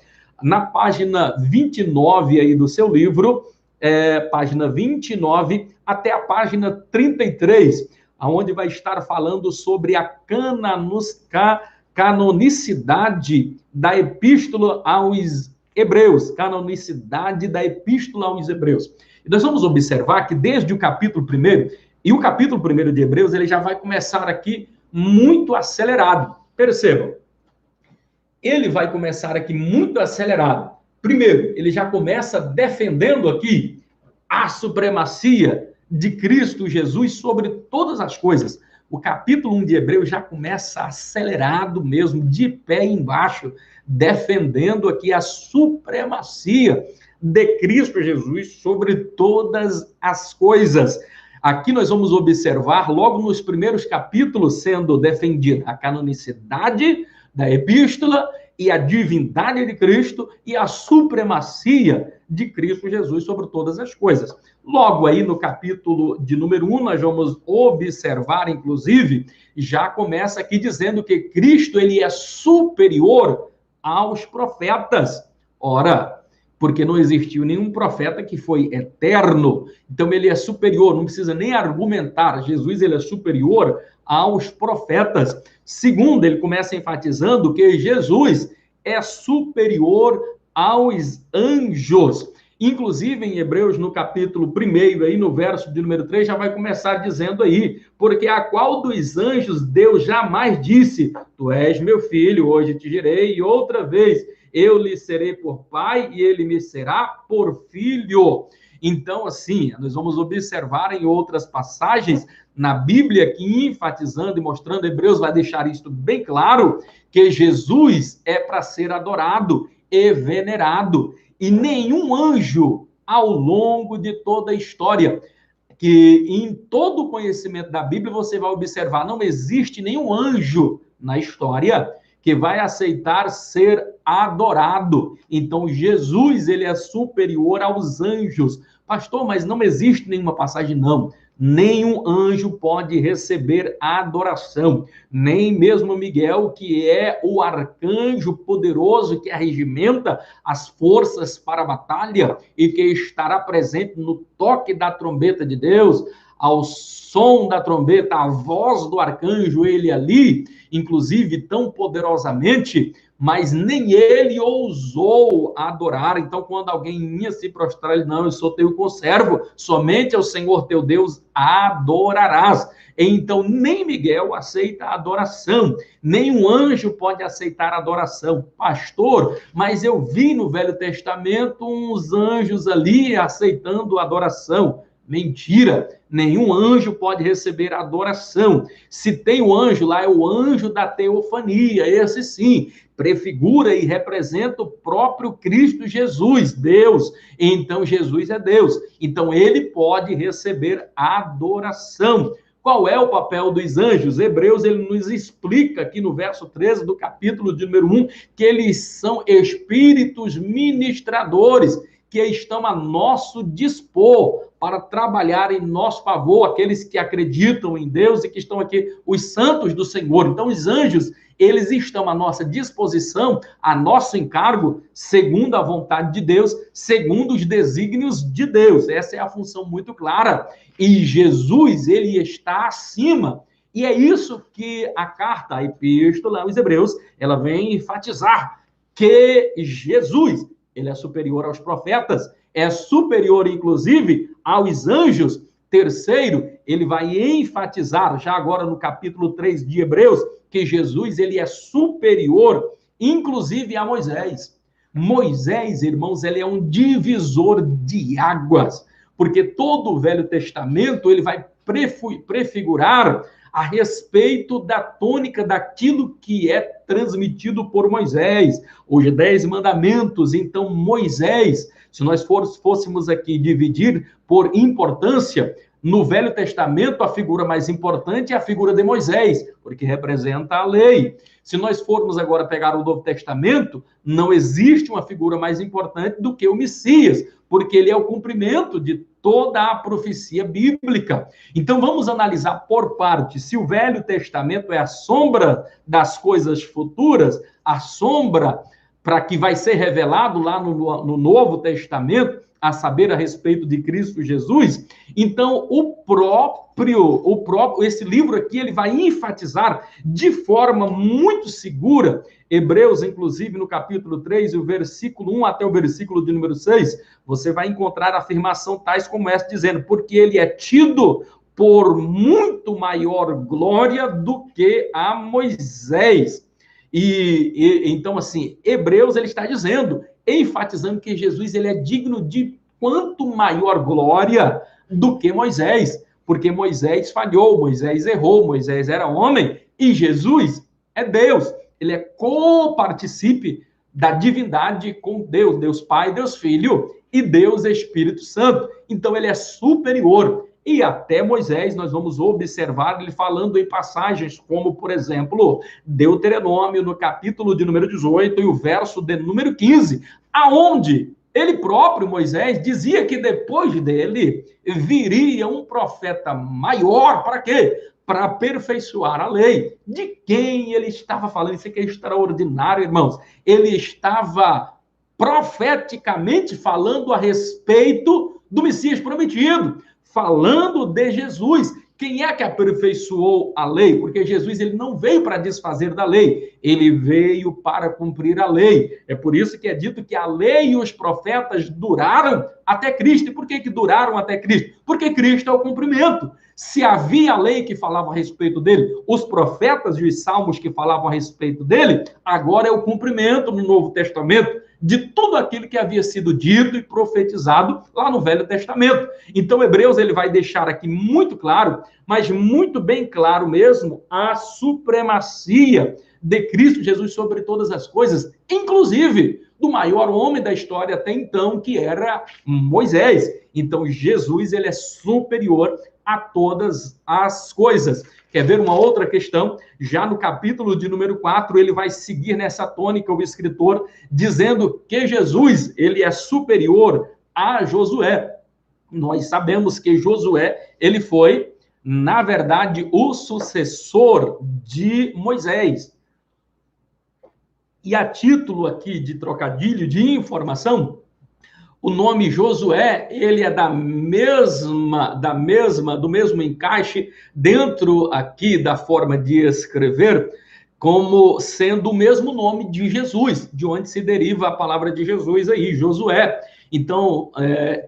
Na página 29 aí do seu livro, página 29 até a página 33, onde vai estar falando sobre a canonicidade da epístola aos Hebreus, canonicidade da epístola aos Hebreus. E nós vamos observar que desde o capítulo 1, e o capítulo 1 de Hebreus, ele já vai começar aqui muito acelerado. Percebam, ele vai começar aqui muito acelerado. Primeiro, ele já começa defendendo aqui a supremacia de Cristo Jesus sobre todas as coisas. O capítulo 1 de Hebreus já começa acelerado mesmo, de pé embaixo, defendendo aqui a supremacia de Cristo Jesus sobre todas as coisas. Aqui nós vamos observar, logo nos primeiros capítulos, sendo defendida a canonicidade da epístola e a divindade de Cristo e a supremacia de Cristo Jesus sobre todas as coisas. Logo aí no capítulo de número 1, nós vamos observar, inclusive, já começa aqui dizendo que Cristo ele é superior aos profetas. Ora, porque não existiu nenhum profeta que foi eterno, então ele é superior, não precisa nem argumentar, Jesus ele é superior aos profetas. Segundo, ele começa enfatizando que Jesus é superior aos anjos. Inclusive, em Hebreus, no capítulo 1, aí no verso de número 3, já vai começar dizendo aí, porque a qual dos anjos Deus jamais disse, tu és meu filho, hoje te gerei, e outra vez eu lhe serei por pai, e ele me será por filho. Então, assim, nós vamos observar em outras passagens na Bíblia, aqui enfatizando e mostrando, Hebreus vai deixar isso bem claro, que Jesus é para ser adorado e venerado. E nenhum anjo, ao longo de toda a história, que em todo o conhecimento da Bíblia, você vai observar, não existe nenhum anjo na história que vai aceitar ser adorado. Então, Jesus, ele é superior aos anjos. Pastor, mas não existe nenhuma passagem, não. Nenhum anjo pode receber adoração, nem mesmo Miguel, que é o arcanjo poderoso que arregimenta as forças para a batalha e que estará presente no toque da trombeta de Deus, ao som da trombeta, a voz do arcanjo, ele ali, inclusive tão poderosamente, mas nem ele ousou adorar. Então, quando alguém ia se prostrar, ele, não, eu sou teu conservo, somente ao Senhor teu Deus adorarás. Então, nem Miguel aceita a adoração, nem um anjo pode aceitar a adoração. Pastor, mas eu vi no Velho Testamento uns anjos ali aceitando a adoração. Mentira, nenhum anjo pode receber adoração. Se tem um anjo lá, é o anjo da teofania, esse sim, prefigura e representa o próprio Cristo Jesus, Deus. Então, Jesus é Deus. Então, ele pode receber adoração. Qual é o papel dos anjos? Hebreus, ele nos explica aqui no verso 13 do capítulo de número 1, que eles são espíritos ministradores, que estão a nosso dispor para trabalhar em nosso favor, aqueles que acreditam em Deus e que estão aqui, os santos do Senhor. Então, os anjos, eles estão à nossa disposição, a nosso encargo, segundo a vontade de Deus, segundo os desígnios de Deus. Essa é a função muito clara. E Jesus, ele está acima. E é isso que a carta, a epístola aos Hebreus, ela vem enfatizar, que Jesus, ele é superior aos profetas, é superior, inclusive, aos anjos. Terceiro, ele vai enfatizar, já agora no capítulo 3 de Hebreus, que Jesus, ele é superior, inclusive, a Moisés. Moisés, irmãos, ele é um divisor de águas, porque todo o Velho Testamento, ele vai prefigurar a respeito da tônica daquilo que é transmitido por Moisés, os 10 mandamentos. Então, Moisés, se nós fôssemos aqui dividir por importância, no Velho Testamento, a figura mais importante é a figura de Moisés, porque representa a lei. Se nós formos agora pegar o Novo Testamento, não existe uma figura mais importante do que o Messias, porque ele é o cumprimento de toda a profecia bíblica. Então, vamos analisar por parte. Se o Velho Testamento é a sombra das coisas futuras, a sombra para que vai ser revelado lá no Novo Testamento, a saber, a respeito de Cristo Jesus, então esse livro aqui, ele vai enfatizar de forma muito segura, Hebreus, inclusive, no capítulo 3, o versículo 1 até o versículo de número 6, você vai encontrar afirmação tais como essa, dizendo, porque ele é tido por muito maior glória do que a Moisés. Então, assim, Hebreus, ele está dizendo, enfatizando que Jesus, ele é digno de quanto maior glória do que Moisés, porque Moisés falhou, Moisés errou, Moisés era homem, e Jesus é Deus, ele é coparticipe da divindade com Deus, Deus Pai, Deus Filho e Deus Espírito Santo. Então, ele é superior. E até Moisés, nós vamos observar ele falando em passagens como, por exemplo, Deuteronômio, no capítulo de número 18 e o verso de número 15, aonde ele próprio, Moisés, dizia que depois dele viria um profeta maior, para quê? Para aperfeiçoar a lei. De quem ele estava falando? Isso aqui é extraordinário, irmãos. Ele estava profeticamente falando a respeito do Messias prometido, falando de Jesus. Quem é que aperfeiçoou a lei? Porque Jesus, ele não veio para desfazer da lei, ele veio para cumprir a lei. É por isso que é dito que a lei e os profetas duraram até Cristo. E por que duraram até Cristo? Porque Cristo é o cumprimento. Se havia a lei que falava a respeito dele, os profetas e os salmos que falavam a respeito dele, agora é o cumprimento no Novo Testamento de tudo aquilo que havia sido dito e profetizado lá no Velho Testamento. Então, Hebreus, ele vai deixar aqui muito claro, mas muito bem claro mesmo, a supremacia de Cristo Jesus sobre todas as coisas, inclusive do maior homem da história até então, que era Moisés. Então, Jesus, ele é superior a todas as coisas. Quer ver uma outra questão? Já no capítulo de número 4, ele vai seguir nessa tônica, o escritor, dizendo que Jesus, ele é superior a Josué. Nós sabemos que Josué, ele foi, na verdade, o sucessor de Moisés. E a título aqui de trocadilho, de informação, O nome Josué, ele é do mesmo encaixe dentro aqui da forma de escrever, como sendo o mesmo nome de Jesus, de onde se deriva a palavra de Jesus aí, Josué. Então,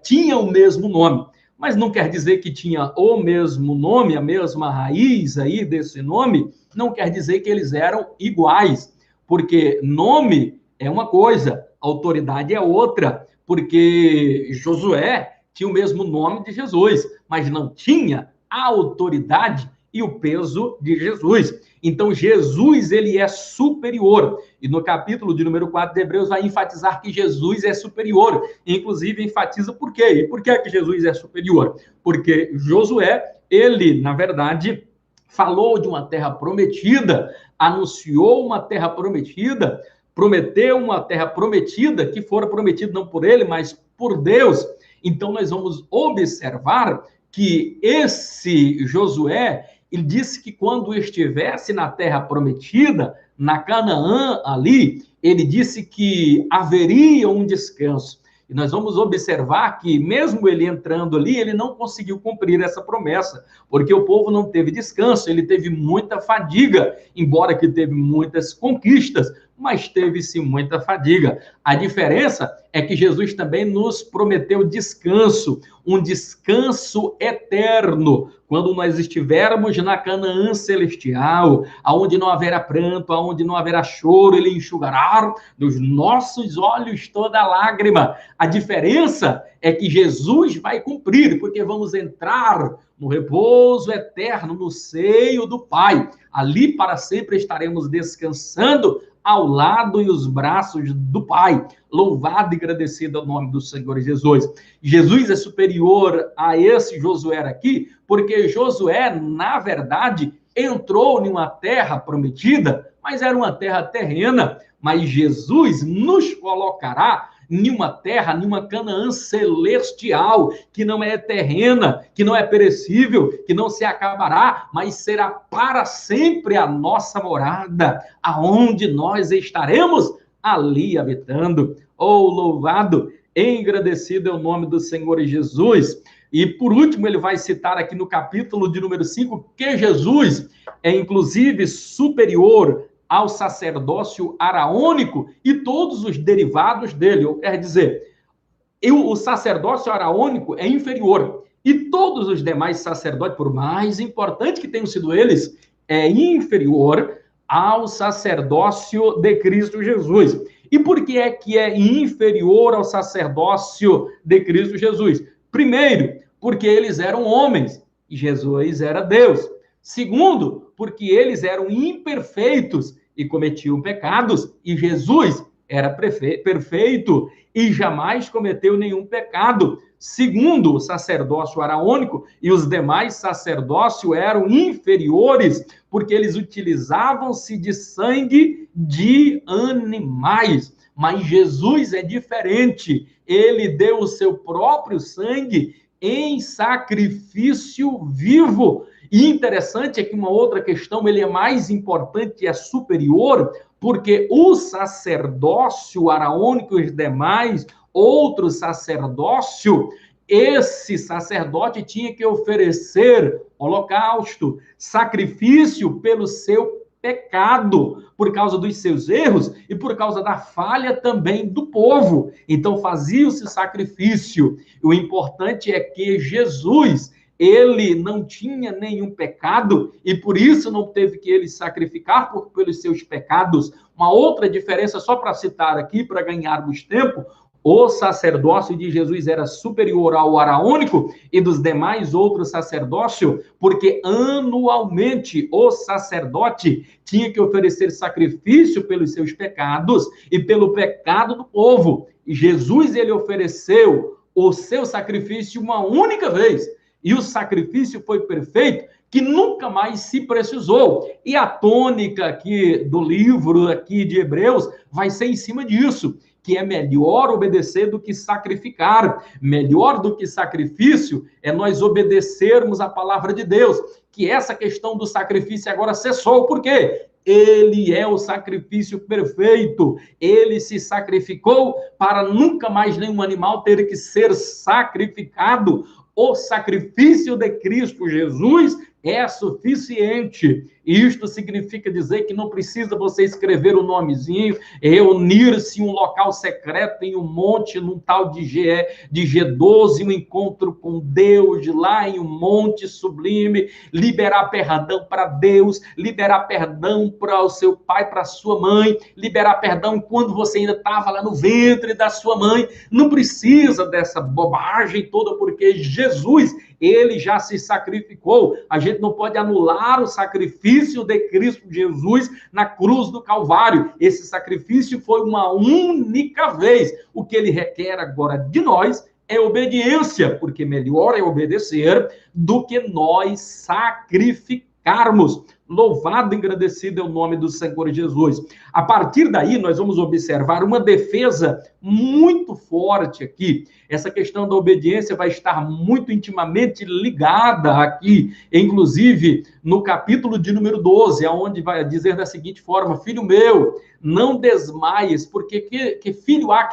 tinha o mesmo nome, mas não quer dizer que tinha o mesmo nome, a mesma raiz aí desse nome, não quer dizer que eles eram iguais, porque nome é uma coisa, autoridade é outra, porque Josué tinha o mesmo nome de Jesus, mas não tinha a autoridade e o peso de Jesus. Então, Jesus, ele é superior. E no capítulo de número 4 de Hebreus vai enfatizar que Jesus é superior. Inclusive, enfatiza por quê? E por que que Jesus é superior? Porque Josué, ele, na verdade, falou de uma terra prometida, anunciou uma terra prometida, prometeu uma terra prometida, que fora prometida não por ele, mas por Deus. Então, nós vamos observar que esse Josué, ele disse que quando estivesse na terra prometida, na Canaã ali, ele disse que haveria um descanso. E nós vamos observar que, mesmo ele entrando ali, ele não conseguiu cumprir essa promessa, porque o povo não teve descanso, ele teve muita fadiga, embora que teve muitas conquistas, mas teve-se muita fadiga. A diferença é que Jesus também nos prometeu descanso, um descanso eterno, quando nós estivermos na Canaã celestial, aonde não haverá pranto, aonde não haverá choro, ele enxugará dos nossos olhos toda lágrima. A diferença é que Jesus vai cumprir, porque vamos entrar no repouso eterno, no seio do Pai. Ali para sempre estaremos descansando ao lado e os braços do Pai. Louvado e agradecido ao nome do Senhor Jesus. Jesus é superior a esse Josué aqui, porque Josué, na verdade, entrou em uma terra prometida, mas era uma terra terrena. Mas Jesus nos colocará em uma terra, em uma Canaã celestial, que não é terrena, que não é perecível, que não se acabará, mas será para sempre a nossa morada, aonde nós estaremos ali habitando. Oh, louvado, engrandecido é o nome do Senhor Jesus. E por último, ele vai citar aqui no capítulo de número 5 que Jesus é inclusive superior ao sacerdócio araônico e todos os derivados dele. Quer dizer, o sacerdócio araônico é inferior e todos os demais sacerdotes, por mais importante que tenham sido eles, é inferior ao sacerdócio de Cristo Jesus. E por que é inferior ao sacerdócio de Cristo Jesus? Primeiro, porque eles eram homens e Jesus era Deus. Segundo, porque eles eram imperfeitos e cometiam pecados, e Jesus era perfeito e jamais cometeu nenhum pecado. Segundo o sacerdócio araônico, e os demais sacerdócios eram inferiores, porque eles utilizavam-se de sangue de animais. Mas Jesus é diferente. Ele deu o seu próprio sangue em sacrifício vivo. E interessante é que uma outra questão, ele é mais importante e é superior, porque o sacerdócio araônico e os demais outro sacerdócio, esse sacerdote tinha que oferecer holocausto, sacrifício pelo seu pecado, por causa dos seus erros e por causa da falha também do povo. Então fazia-se sacrifício. O importante é que Jesus, ele não tinha nenhum pecado e por isso não teve que ele sacrificar pelos seus pecados. Uma outra diferença, só para citar aqui, para ganharmos tempo, o sacerdócio de Jesus era superior ao araônico e dos demais outros sacerdócios, porque anualmente o sacerdote tinha que oferecer sacrifício pelos seus pecados e pelo pecado do povo. E Jesus, ele ofereceu o seu sacrifício uma única vez. E o sacrifício foi perfeito, que nunca mais se precisou. E a tônica aqui do livro aqui de Hebreus vai ser em cima disso, que é melhor obedecer do que sacrificar. Melhor do que sacrifício é nós obedecermos a palavra de Deus, que essa questão do sacrifício agora cessou. Por quê? Ele é o sacrifício perfeito. Ele se sacrificou para nunca mais nenhum animal ter que ser sacrificado. O sacrifício de Cristo Jesus é suficiente. Isto significa dizer que não precisa você escrever o nomezinho, reunir-se em um local secreto, em um monte, num tal de G12, um encontro com Deus, lá em um monte sublime, liberar perdão para Deus, liberar perdão para o seu pai, para a sua mãe, liberar perdão quando você ainda estava lá no ventre da sua mãe. Não precisa dessa bobagem toda, porque Jesus, ele já se sacrificou. A gente não pode anular o sacrifício de Cristo Jesus na cruz do Calvário. Esse sacrifício foi uma única vez. O que ele requer agora de nós é obediência, porque melhor é obedecer do que nós sacrificarmos. Louvado e agradecido é o nome do Senhor Jesus. A partir daí, nós vamos observar uma defesa muito forte aqui. Essa questão da obediência vai estar muito intimamente ligada aqui, inclusive no capítulo de número 12, onde vai dizer da seguinte forma: filho meu, não desmaies, porque que filho há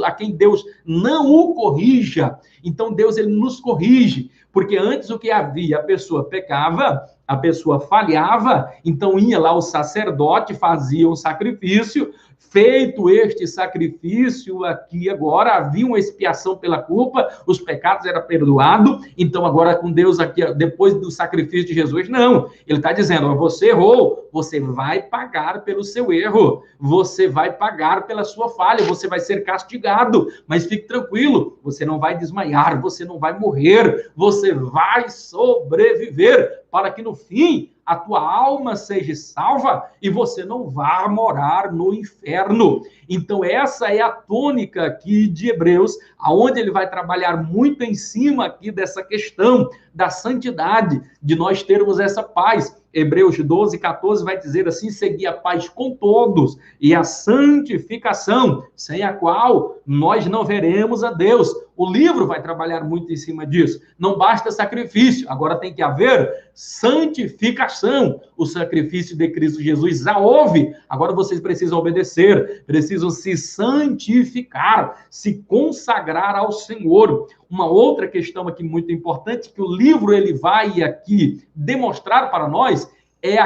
a quem Deus não o corrija. Então Deus, ele nos corrige, porque antes o que havia, a pessoa pecava, a pessoa falhava, então ia lá o sacerdote, fazia um sacrifício. Feito este sacrifício aqui agora, havia uma expiação pela culpa, os pecados eram perdoados. Então agora com Deus aqui, depois do sacrifício de Jesus, não. Ele está dizendo: você errou, você vai pagar pelo seu erro, você vai pagar pela sua falha, você vai ser castigado, mas fique tranquilo, você não vai desmaiar, você não vai morrer, você vai sobreviver, para que no fim a tua alma seja salva e você não vá morar no inferno. Então essa é a tônica aqui de Hebreus, aonde ele vai trabalhar muito em cima aqui dessa questão da santidade, de nós termos essa paz. Hebreus 12, 14 vai dizer assim: segui a paz com todos e a santificação, sem a qual nós não veremos a Deus. O livro vai trabalhar muito em cima disso. Não basta sacrifício, agora tem que haver santificação. O sacrifício de Cristo Jesus já houve, agora vocês precisam obedecer, precisam se santificar, se consagrar ao Senhor. Uma outra questão aqui muito importante, que o livro ele vai aqui demonstrar para nós, é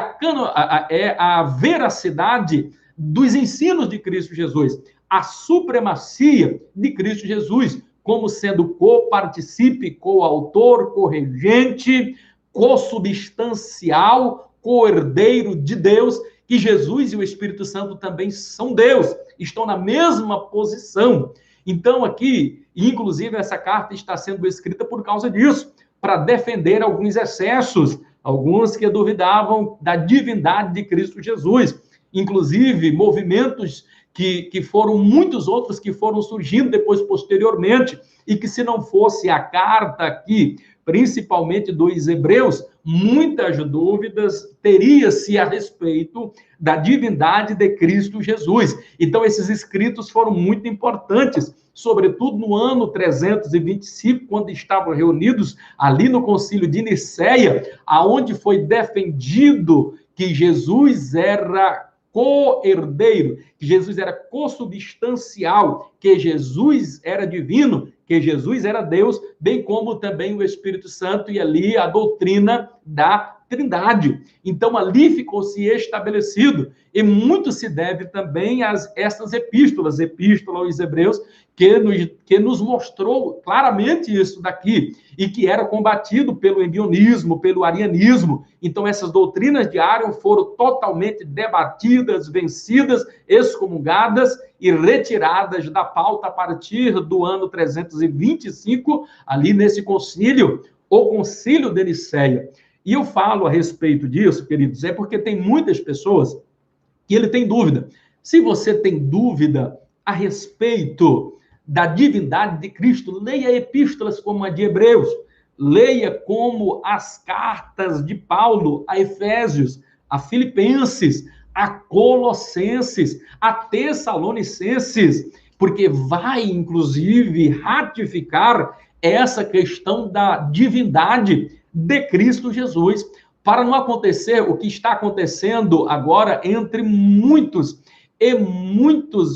a veracidade dos ensinos de Cristo Jesus, a supremacia de Cristo Jesus, como sendo co-participe, co-autor, co-regente, co-substancial, co-herdeiro de Deus, que Jesus e o Espírito Santo também são Deus, estão na mesma posição. Então aqui, inclusive, essa carta está sendo escrita por causa disso, para defender alguns excessos, alguns que duvidavam da divindade de Cristo Jesus, inclusive movimentos que foram muitos outros que foram surgindo depois, posteriormente, e que se não fosse a carta aqui, principalmente dos Hebreus, muitas dúvidas teria-se a respeito da divindade de Cristo Jesus. Então, esses escritos foram muito importantes, sobretudo no ano 325, quando estavam reunidos ali no Concílio de Nicéia, aonde foi defendido que Jesus era co-herdeiro, que Jesus era consubstancial, que Jesus era divino, que Jesus era Deus, bem como também o Espírito Santo, e ali a doutrina da Trindade. Então, ali ficou-se estabelecido, e muito se deve também a essas epístolas, epístola aos Hebreus, que nos mostrou claramente isso daqui, e que era combatido pelo ebionismo, pelo arianismo. Então, essas doutrinas de Arion foram totalmente debatidas, vencidas, excomungadas e retiradas da pauta a partir do ano 325, ali nesse concílio, o Concílio de Nicéia. E eu falo a respeito disso, queridos, é porque tem muitas pessoas que ele tem dúvida. Se você tem dúvida a respeito da divindade de Cristo, leia epístolas como a de Hebreus, leia como as cartas de Paulo a Efésios, a Filipenses, a Colossenses, a Tessalonicenses, porque vai, inclusive, ratificar essa questão da divindade de Cristo Jesus. para não acontecer o que está acontecendo agora entre muitos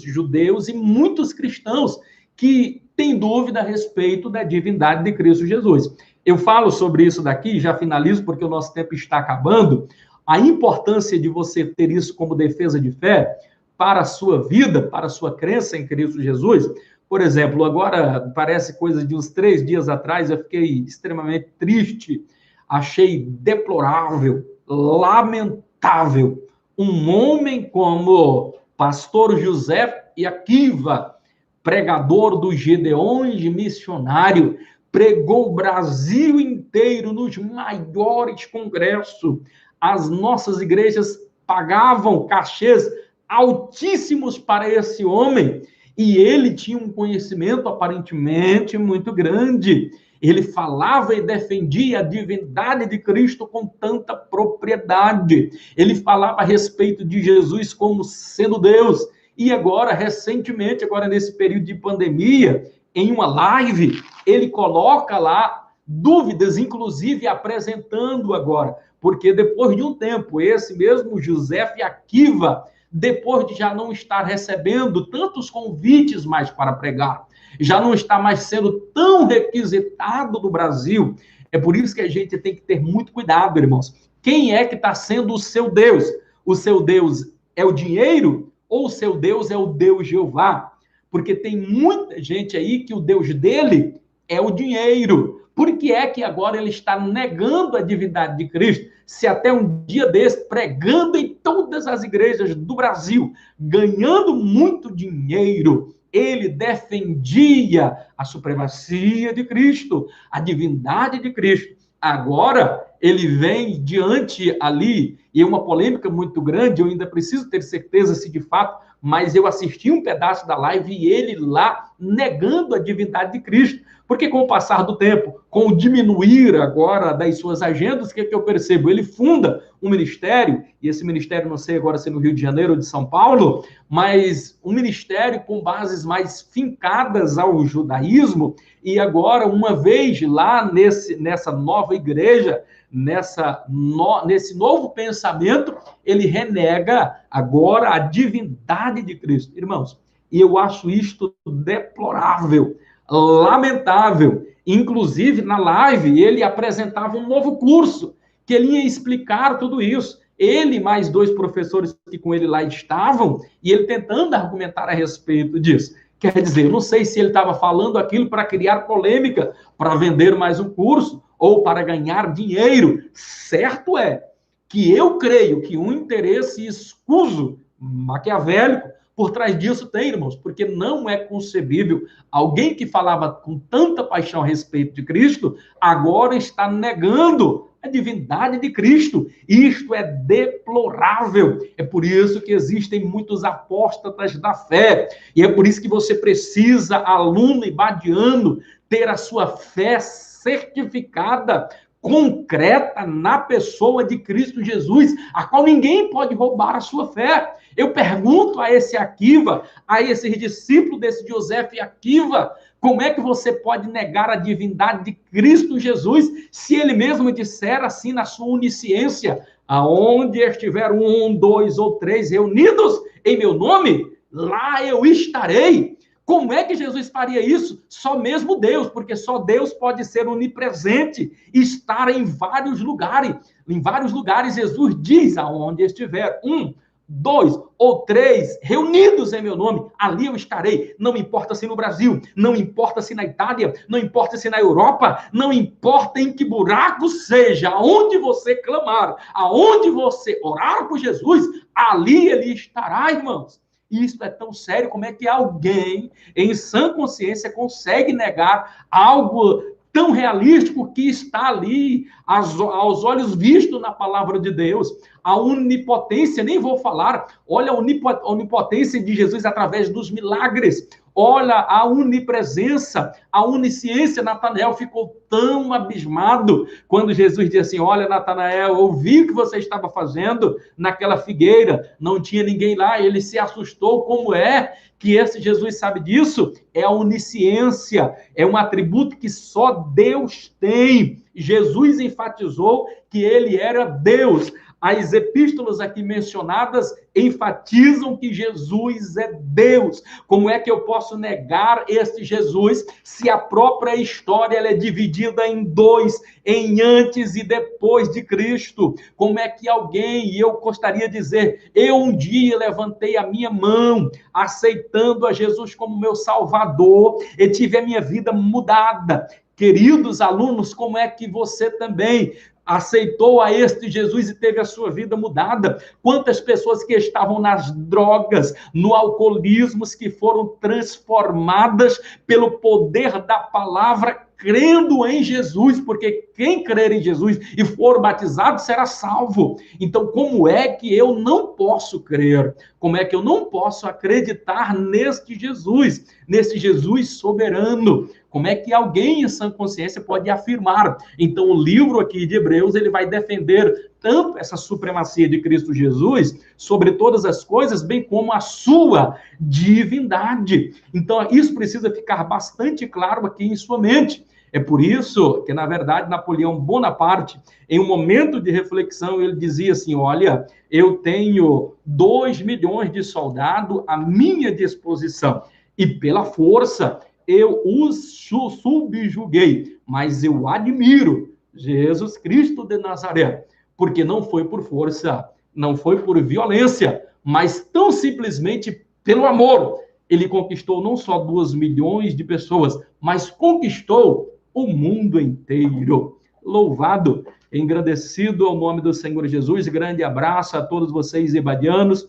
judeus e muitos cristãos que têm dúvida a respeito da divindade de Cristo Jesus. Eu falo sobre isso daqui, já finalizo porque o nosso tempo está acabando, a importância de você ter isso como defesa de fé para a sua vida, para a sua crença em Cristo Jesus. Por exemplo, agora parece coisa de uns 3 dias atrás, eu fiquei extremamente triste, achei deplorável, lamentável, um homem como pastor José Akiva, pregador dos Gedeões, missionário, pregou o Brasil inteiro nos maiores congressos. As nossas igrejas pagavam cachês altíssimos para esse homem, e ele tinha um conhecimento aparentemente muito grande. Ele falava e defendia a divindade de Cristo com tanta propriedade. Ele falava a respeito de Jesus como sendo Deus. E agora, recentemente, agora nesse período de pandemia, em uma live, ele coloca lá dúvidas, inclusive apresentando agora, porque depois de um tempo, esse mesmo José Akiva, depois de já não estar recebendo tantos convites mais para pregar, já não está mais sendo tão requisitado no Brasil, é por isso que a gente tem que ter muito cuidado, irmãos. Quem é que está sendo o seu Deus? O seu Deus é o dinheiro ou o seu Deus é o Deus Jeová? Porque tem muita gente aí que o Deus dele é o dinheiro. Por que é que agora ele está negando a divindade de Cristo? Se até um dia desse, pregando em todas as igrejas do Brasil, ganhando muito dinheiro, ele defendia a supremacia de Cristo, a divindade de Cristo. Agora, ele vem diante ali, e é uma polêmica muito grande, eu ainda preciso ter certeza se de fato, mas eu assisti um pedaço da live e ele lá negando a divindade de Cristo. Porque com o passar do tempo, com o diminuir agora das suas agendas, o que eu percebo? Ele funda um ministério, e esse ministério, não sei agora se é no Rio de Janeiro ou de São Paulo, mas um ministério com bases mais fincadas ao judaísmo, e agora, uma vez lá nessa nova igreja, nesse novo pensamento, ele renega agora a divindade de Cristo. Irmãos, e eu acho isto deplorável, lamentável. Inclusive, na live, ele apresentava um novo curso, que ele ia explicar tudo isso. Ele mais 2 professores que com ele lá estavam, e ele tentando argumentar a respeito disso. Quer dizer, eu não sei se ele estava falando aquilo para criar polêmica, para vender mais um curso, ou para ganhar dinheiro. Certo é que eu creio que um interesse escuso, maquiavélico, por trás disso tem, irmãos, porque não é concebível alguém que falava com tanta paixão a respeito de Cristo, agora está negando a divindade de Cristo. Isto é deplorável. É por isso que existem muitos apóstatas da fé. E é por isso que você precisa, aluno ibadiano, ter a sua fé certificada, concreta na pessoa de Cristo Jesus, a qual ninguém pode roubar a sua fé. Eu pergunto a esse Akiva, a esse discípulo desse José Akiva, como é que você pode negar a divindade de Cristo Jesus, se ele mesmo disser assim na sua onisciência, aonde estiver 1, 2 ou 3 reunidos em meu nome, lá eu estarei. Como é que Jesus faria isso? Só mesmo Deus, porque só Deus pode ser onipresente, estar em vários lugares. Em vários lugares, Jesus diz, aonde estiver 1, 2 ou 3 reunidos em meu nome, ali eu estarei. Não importa se no Brasil, não importa se na Itália, não importa se na Europa, não importa em que buraco seja, aonde você clamar, aonde você orar por Jesus, ali ele estará, irmãos. Isso é tão sério, como é que alguém em sã consciência consegue negar algo tão realístico que está ali aos olhos vistos na palavra de Deus? A onipotência, nem vou falar, olha a onipotência de Jesus através dos milagres. olha a onipresença, a onisciência. Natanael ficou tão abismado quando Jesus disse assim: olha, Natanael, eu vi o que você estava fazendo naquela figueira, não tinha ninguém lá. Ele se assustou. Como é que esse Jesus sabe disso? É a onisciência, é um atributo que só Deus tem. Jesus enfatizou que ele era Deus. As epístolas aqui mencionadas enfatizam que Jesus é Deus. Como é que eu posso negar este Jesus se a própria história ela é dividida em dois, em antes e depois de Cristo? Como é que alguém, e eu gostaria de dizer, eu um dia levantei a minha mão, aceitando a Jesus como meu Salvador, e tive a minha vida mudada. Queridos alunos, como é que você também aceitou a este Jesus e teve a sua vida mudada? Quantas pessoas que estavam nas drogas, no alcoolismo, que foram transformadas pelo poder da palavra, crendo em Jesus, porque quem crer em Jesus e for batizado será salvo. Então, como é que eu não posso crer? Como é que eu não posso acreditar neste Jesus soberano? Como é que alguém em sã consciência pode afirmar? Então, o livro aqui de Hebreus, ele vai defender tanto essa supremacia de Cristo Jesus sobre todas as coisas, bem como a sua divindade. Então, isso precisa ficar bastante claro aqui em sua mente. É por isso que, na verdade, Napoleão Bonaparte, em um momento de reflexão, ele dizia assim: olha, eu tenho 2 milhões de soldados à minha disposição, e pela força eu os subjuguei, mas eu admiro Jesus Cristo de Nazaré, porque não foi por força, não foi por violência, mas tão simplesmente pelo amor. Ele conquistou não só 2 milhões de pessoas, mas conquistou o mundo inteiro. Louvado, engrandecido ao nome do Senhor Jesus. Grande abraço a todos vocês, ibadianos.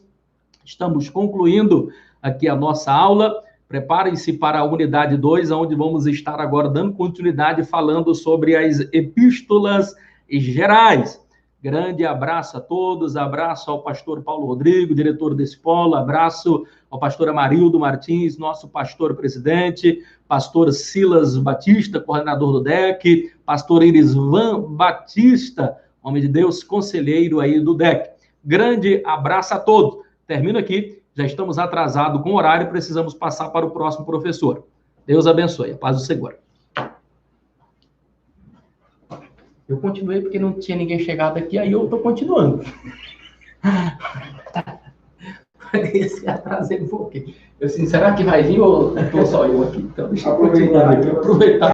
Estamos concluindo aqui a nossa aula. Preparem-se para a unidade 2, onde vamos estar agora dando continuidade falando sobre as epístolas gerais. Grande abraço a todos, abraço ao pastor Paulo Rodrigo, diretor da escola, abraço ao pastor Amarildo Martins, nosso pastor presidente, pastor Silas Batista, coordenador do DEC, pastor Irisvan Batista, homem de Deus, conselheiro aí do DEC. Grande abraço a todos. Termino aqui. Já estamos atrasados com o horário, precisamos passar para o próximo professor. Deus abençoe. A paz do Senhor. Eu continuei porque não tinha ninguém chegado aqui, aí eu estou continuando. Esse atrasei um pouquinho. Eu assim, será que vai vir ou estou só eu aqui? Então deixa eu continuar aqui, aproveitar.